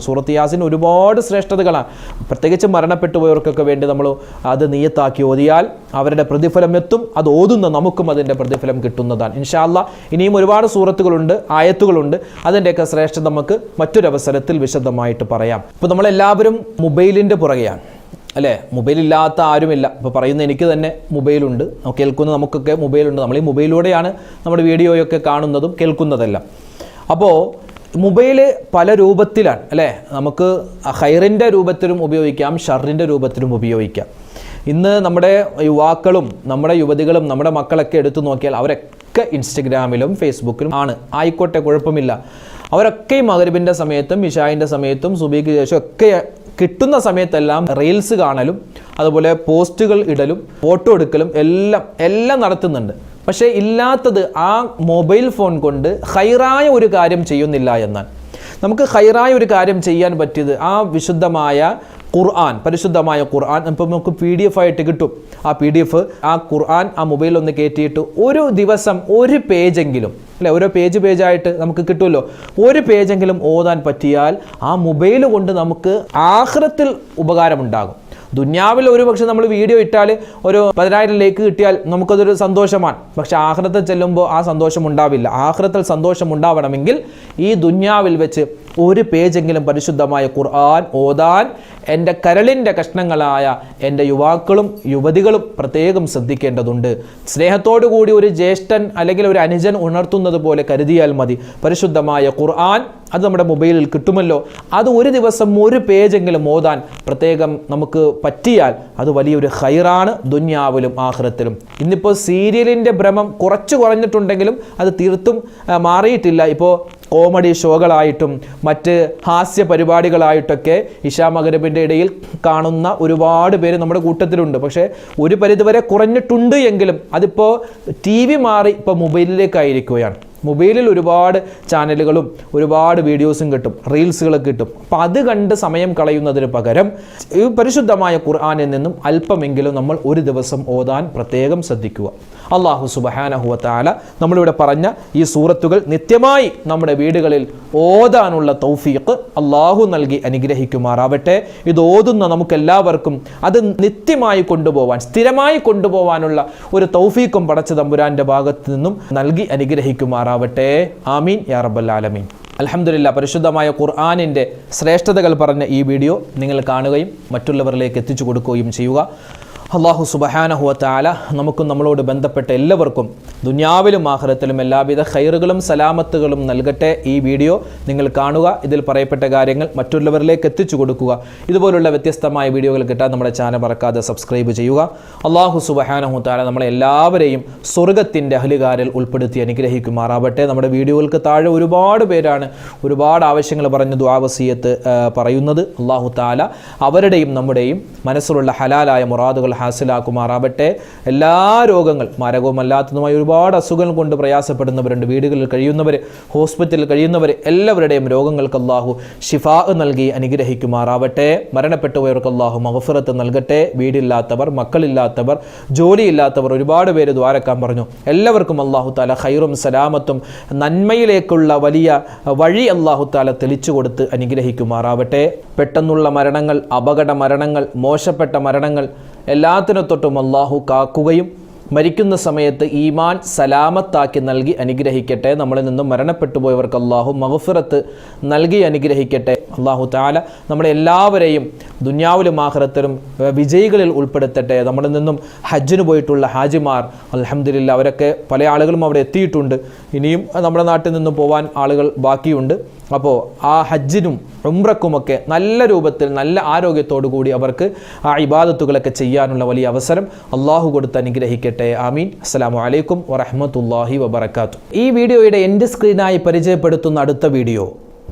യാസീൻ ഒരുപാട് ശ്രേഷ്ഠതകളാണ്. പ്രത്യേകിച്ച് മരണപ്പെട്ടു പോയവർക്കൊക്കെ വേണ്ടി നമ്മൾ അത് നിയ്യത്താക്കി ഓതിയാൽ അവരുടെ പ്രതിഫലം എത്തും. അത് ഓതുന്ന നമുക്കും അതിൻ്റെ പ്രതിഫലം കിട്ടുന്നതാണ് ഇൻഷാ അല്ലാഹ്. ഇനിയും ഒരുപാട് സൂറത്തുകളുണ്ട്, ആയത്തുകളുണ്ട്. അതിൻ്റെയൊക്കെ ശ്രേഷ്ഠത നമുക്ക് മറ്റൊരവസരത്തിൽ വിശദമായിട്ട് പറയാം. ഇപ്പോൾ നമ്മളെല്ലാവരും മൊബൈലിൻ്റെ പുറകെയാണ്. അല്ലേ? മൊബൈലില്ലാത്ത ആരുമില്ല. ഇപ്പോൾ പറയുന്ന എനിക്ക് തന്നെ മൊബൈലുണ്ട്, കേൾക്കുന്ന നമുക്കൊക്കെ മൊബൈലുണ്ട്. നമ്മൾ ഈ മൊബൈലിലൂടെയാണ് നമ്മുടെ വീഡിയോയൊക്കെ കാണുന്നതും കേൾക്കുന്നതെല്ലാം. അപ്പോൾ മൊബൈൽ പല രൂപത്തിലാണ് അല്ലേ? നമുക്ക് ഖൈറിൻ്റെ രൂപത്തിലും ഉപയോഗിക്കാം, ഷർറിൻ്റെ രൂപത്തിലും ഉപയോഗിക്കാം. ഇന്ന് നമ്മുടെ യുവാക്കളും നമ്മുടെ യുവതികളും നമ്മുടെ മക്കളൊക്കെ എടുത്തു നോക്കിയാൽ അവരൊക്കെ ഇൻസ്റ്റഗ്രാമിലും ഫേസ്ബുക്കിലും ആണ്. ആയിക്കോട്ടെ, കുഴപ്പമില്ല. അവരൊക്കെ മഗ്‌രിബിൻ്റെ സമയത്തും ഇശായിൻ്റെ സമയത്തും സുബഹിക്ക് ശേഷം ഒക്കെ കിട്ടുന്ന സമയത്തെല്ലാം റീൽസ് കാണലും അതുപോലെ പോസ്റ്റുകൾ ഇടലും ഫോട്ടോ എടുക്കലും എല്ലാം നടത്തുന്നുണ്ട്. പക്ഷേ ഇല്ലാത്തത് ആ മൊബൈൽ ഫോൺ കൊണ്ട് ഖൈറായ ഒരു കാര്യം ചെയ്യുന്നില്ല എന്നാണ്. നമുക്ക് ഖൈറായ ഒരു കാര്യം ചെയ്യാൻ പറ്റിയത് ആ വിശുദ്ധമായ ഖുർആൻ, പരിശുദ്ധമായ ഖുർആൻ ഇപ്പോൾ നമുക്ക് PDF ആയിട്ട് കിട്ടും. ആ PDF ആ ഖുർആൻ ആ മൊബൈലിൽ ഒന്ന് കയറ്റിയിട്ട് ഒരു ദിവസം ഒരു പേജെങ്കിലും അല്ലേ, ഓരോ പേജായിട്ട് നമുക്ക് കിട്ടുമല്ലോ, ഒരു പേജെങ്കിലും ഓതാൻ പറ്റിയാൽ ആ മൊബൈൽ കൊണ്ട് നമുക്ക് ആഖിറത്തിൽ ഉപകാരമുണ്ടാകും. ദുന്യാവിൽ ഒരു പക്ഷെ നമ്മൾ വീഡിയോ ഇട്ടാൽ ഒരു 10,000 ലൈക്ക് കിട്ടിയാൽ നമുക്കതൊരു സന്തോഷമാണ്. പക്ഷെ ആഖിറത്തിൽ ചെല്ലുമ്പോൾ ആ സന്തോഷം ഉണ്ടാവില്ല. ആഖിറത്തിൽ സന്തോഷം ഉണ്ടാവണമെങ്കിൽ ഈ ദുന്യാവിൽ വെച്ച് ഒരു പേജെങ്കിലും പരിശുദ്ധമായ ഖുർആൻ ഓതാൻ എൻ്റെ കരളിൻ്റെ കഷ്ണങ്ങളായ എൻ്റെ യുവാക്കളും യുവതികളും പ്രത്യേകം ശ്രദ്ധിക്കേണ്ടതുണ്ട്. സ്നേഹത്തോടു കൂടി ഒരു ജ്യേഷ്ഠൻ അല്ലെങ്കിൽ ഒരു അനുജൻ ഉണർത്തുന്നത് പോലെ കരുതിയാൽ മതി. പരിശുദ്ധമായ ഖുർആൻ അത് നമ്മുടെ മൊബൈലിൽ കിട്ടുമല്ലോ, അത് ഒരു ദിവസം ഒരു പേജെങ്കിലും ഓതാൻ പ്രത്യേകം നമുക്ക് പറ്റിയാൽ അത് വലിയൊരു ഖൈറാണ് ദുന്യാവിലും ആഖിറത്തിലും. ഇന്നിപ്പോൾ സീരിയലിൻ്റെ ഭ്രമം കുറഞ്ഞിട്ടുണ്ടെങ്കിലും അത് തീർത്തും മാറിയിട്ടില്ല. ഇപ്പോൾ കോമഡി ഷോകളായിട്ടും മറ്റ് ഹാസ്യ പരിപാടികളായിട്ടൊക്കെ ഇശാ മഗ്‌രിബിൻ്റെ ഇടയിൽ കാണുന്ന ഒരുപാട് പേര് നമ്മുടെ കൂട്ടത്തിലുണ്ട്. പക്ഷേ ഒരു പരിധിവരെ കുറഞ്ഞിട്ടുണ്ട് എങ്കിലും അതിപ്പോൾ TV മാറി ഇപ്പോൾ മൊബൈലിലേക്കായിരിക്കുകയാണ്. മൊബൈലിൽ ഒരുപാട് ചാനലുകളും ഒരുപാട് വീഡിയോസും കിട്ടും, റീൽസുകളൊക്കെ കിട്ടും. അപ്പം അത് കണ്ട് സമയം കളയുന്നതിന് പകരം ഈ പരിശുദ്ധമായ ഖുർആനിൽ നിന്നും അല്പമെങ്കിലും നമ്മൾ ഒരു ദിവസം ഓതാൻ പ്രത്യേകം ശ്രദ്ധിക്കുക. അല്ലാഹു സുബ്ഹാനഹു വ തആല നമ്മളിവിടെ പറഞ്ഞ ഈ സൂറത്തുകൾ നിത്യമായി നമ്മുടെ വീടുകളിൽ ഓതാനുള്ള തൗഫീഖ് അല്ലാഹു നൽകി അനുഗ്രഹിക്കുമാറാവട്ടെ. ഇത് ഓതുന്ന നമുക്കെല്ലാവർക്കും അത് നിത്യമായി കൊണ്ടുപോകാൻ, സ്ഥിരമായി കൊണ്ടുപോകാനുള്ള ഒരു തൗഫീഖും പടച്ച തമ്പുരാന്റെ ഭാഗത്ത് നിന്നും നൽകി അനുഗ്രഹിക്കുമാറാവട്ടെ. ആമീൻ യാ റബ്ബൽ ആലമീൻ. അൽഹംദുലില്ലാ, പരിശുദ്ധമായ ഖുർആനിൻ്റെ ശ്രേഷ്ഠതകൾ പറഞ്ഞ ഈ വീഡിയോ നിങ്ങൾ കാണുകയും മറ്റുള്ളവരിലേക്ക് എത്തിച്ചു കൊടുക്കുകയും ചെയ്യുക. അല്ലാഹു സുബ്ഹാനഹു വ തആല നമുക്കും നമ്മളോട് ബന്ധപ്പെട്ട എല്ലാവർക്കും ദുനിയാവിലും ആഖിറത്തിലും എല്ലാവിധ ഖൈറുകളും സലാമത്തുകളും നൽകട്ടെ. ഈ വീഡിയോ നിങ്ങൾ കാണുക, ഇതിൽ പറയപ്പെട്ട കാര്യങ്ങൾ മറ്റുള്ളവരിലേക്ക് എത്തിച്ചു കൊടുക്കുക. ഇതുപോലുള്ള വ്യത്യസ്തമായ വീഡിയോകൾ കിട്ടാൻ നമ്മുടെ ചാനൽ മറക്കാതെ സബ്സ്ക്രൈബ് ചെയ്യുക. അല്ലാഹു സുബ്ഹാനഹു വ തആല നമ്മളെ എല്ലാവരെയും സ്വർഗ്ഗത്തിൻ്റെ അഹ്ലുകാരിൽ ഉൾപ്പെടുത്തി അനുഗ്രഹിക്കുമാറാവട്ടെ. നമ്മുടെ വീഡിയോകൾക്ക് താഴെ ഒരുപാട് പേരാണ് ഒരുപാട് ആവശ്യങ്ങൾ പറഞ്ഞ് ദുആ വസിയത്ത് പറയുന്നത്. അല്ലാഹു തആല അവരുടെയും നമ്മുടെയും മനസ്സിലുള്ള ഹലാലായ മുറാദുകൾ ഹാസിലാക്കുമാറാവട്ടെ. എല്ലാ രോഗങ്ങൾ മാരകവുമല്ലാത്തതുമായ ഒരുപാട് അസുഖങ്ങൾ കൊണ്ട് പ്രയാസപ്പെടുന്നവരുണ്ട്. വീടുകളിൽ കഴിയുന്നവർ, ഹോസ്പിറ്റലിൽ കഴിയുന്നവർ, എല്ലാവരുടെയും രോഗങ്ങൾക്ക് അല്ലാഹു ശിഫാ നൽകി അനുഗ്രഹിക്കുമാറാവട്ടെ. മരണപ്പെട്ടുപോയവർക്ക് അല്ലാഹു മഗ്ഫിറത്ത് നൽകട്ടെ. വീടില്ലാത്തവർ, മക്കളില്ലാത്തവർ, ജോലിയില്ലാത്തവർ ഒരുപാട് പേര് ദ്വാരക്കാൻ പറഞ്ഞു. എല്ലാവർക്കും അല്ലാഹു തആല ഖൈറും സലാമത്തും നന്മയിലേക്കുള്ള വലിയ വഴി അല്ലാഹു തആല തെളിച്ചു കൊടുത്ത് അനുഗ്രഹിക്കുമാറാവട്ടെ. പെട്ടെന്നുള്ള മരണങ്ങൾ, അപകട മരണങ്ങൾ, മോശപ്പെട്ട മരണങ്ങൾ എല്ലാത്തിനും തൊട്ടും അല്ലാഹു കാക്കുകയും മരിക്കുന്ന സമയത്ത് ഈമാൻ സലാമത്താക്കി നൽകി അനുഗ്രഹിക്കട്ടെ. നമ്മളിൽ നിന്നും മരണപ്പെട്ടു പോയവർക്ക് അല്ലാഹു മഗ്ഫിറത്ത് നൽകി അനുഗ്രഹിക്കട്ടെ. അല്ലാഹു തആല നമ്മളെ എല്ലാവരെയും ദുനിയാവിലും ആഖിറത്തിലും വിജയികളിൽ ഉൾപ്പെടുത്തട്ടെ. നമ്മളിൽ നിന്നും ഹജ്ജിന് പോയിട്ടുള്ള ഹാജിമാർ അൽഹംദുലില്ലാ അവരൊക്കെ പല ആളുകളും അവിടെ എത്തിയിട്ടുണ്ട്. ഇനിയും നമ്മുടെ നാട്ടിൽ നിന്നും പോകാൻ ആളുകൾ ബാക്കിയുണ്ട്. അപ്പോൾ ആ ഹജ്ജിനും ഉംറക്കുമൊക്കെ നല്ല രൂപത്തിൽ നല്ല ആരോഗ്യത്തോടു കൂടി അവർക്ക് ആ ഇബാദത്തുകളൊക്കെ ചെയ്യാനുള്ള വലിയ അവസരം അല്ലാഹു കൊടുത്ത് അനുഗ്രഹിക്കട്ടെ. ആമീൻ. അസ്സലാമു അലൈക്കും വറഹ്മത്തുള്ളാഹി വബറകാതുഹു. ഈ വീഡിയോയുടെ എൻഡ് സ്ക്രീനായി പരിചയപ്പെടുത്തുന്ന അടുത്ത വീഡിയോ,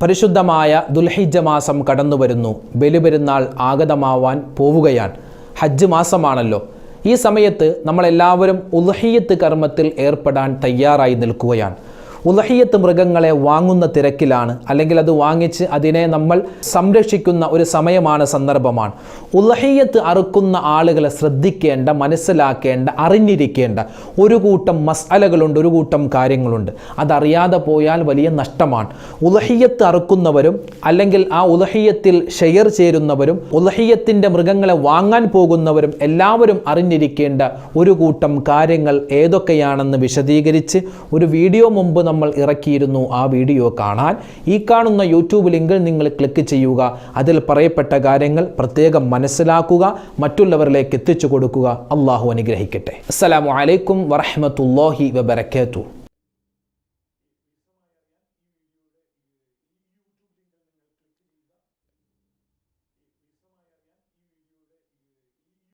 പരിശുദ്ധമായ ദുൽഹിജ്ജ മാസം കടന്നു വരുന്നു. ബലിപെരുന്നാൾ ആഗതമാവാൻ പോവുകയാണ്. ഹജ്ജ് മാസമാണല്ലോ. ഈ സമയത്ത് നമ്മളെല്ലാവരും ഉദ്ഹിയ്യത്ത് കർമ്മത്തിൽ ഏർപ്പെടാൻ തയ്യാറായി നിൽക്കുകയാണ്. ഉദ്ഹിയ്യത്ത് മൃഗങ്ങളെ വാങ്ങുന്ന തിരക്കിലാണ്, അല്ലെങ്കിൽ അത് വാങ്ങിച്ച് അതിനെ നമ്മൾ സംരക്ഷിക്കുന്ന ഒരു സമയമാണ്, സന്ദർഭമാണ്. ഉദ്ഹിയ്യത്ത് അറുക്കുന്ന ആളുകളെ ശ്രദ്ധിക്കേണ്ട, മനസ്സിലാക്കേണ്ട, അറിഞ്ഞിരിക്കേണ്ട ഒരു കൂട്ടം മസ്അലകളുണ്ട്, ഒരു കൂട്ടം കാര്യങ്ങളുണ്ട്. അതറിയാതെ പോയാൽ വലിയ നഷ്ടമാണ്. ഉദ്ഹിയ്യത്ത് അറുക്കുന്നവരും അല്ലെങ്കിൽ ആ ഉദ്ഹിയ്യത്തിൽ ഷെയർ ചേരുന്നവരും ഉദ്ഹിയ്യത്തിൻ്റെ മൃഗങ്ങളെ വാങ്ങാൻ പോകുന്നവരും എല്ലാവരും അറിഞ്ഞിരിക്കേണ്ട ഒരു കൂട്ടം കാര്യങ്ങൾ ഏതൊക്കെയാണെന്ന് വിശദീകരിച്ച് ഒരു വീഡിയോ മുമ്പ് നമ്മൾ ഇറക്കിയിരുന്നു ആ വീഡിയോ കാണാൻ ഈ കാണുന്ന യൂട്യൂബ് ലിങ്കിൽ നിങ്ങൾ ക്ലിക്ക് ചെയ്യുക. അതിൽ പറയപ്പെട്ട കാര്യങ്ങൾ പ്രത്യേകം മനസ്സിലാക്കുക, മറ്റുള്ളവരിലേക്ക് എത്തിച്ചു കൊടുക്കുക. അള്ളാഹു അനുഗ്രഹിക്കട്ടെ. അസ്സലാമു അലൈക്കും വറഹ്മത്തുള്ളാഹി വബറകാതുഹു.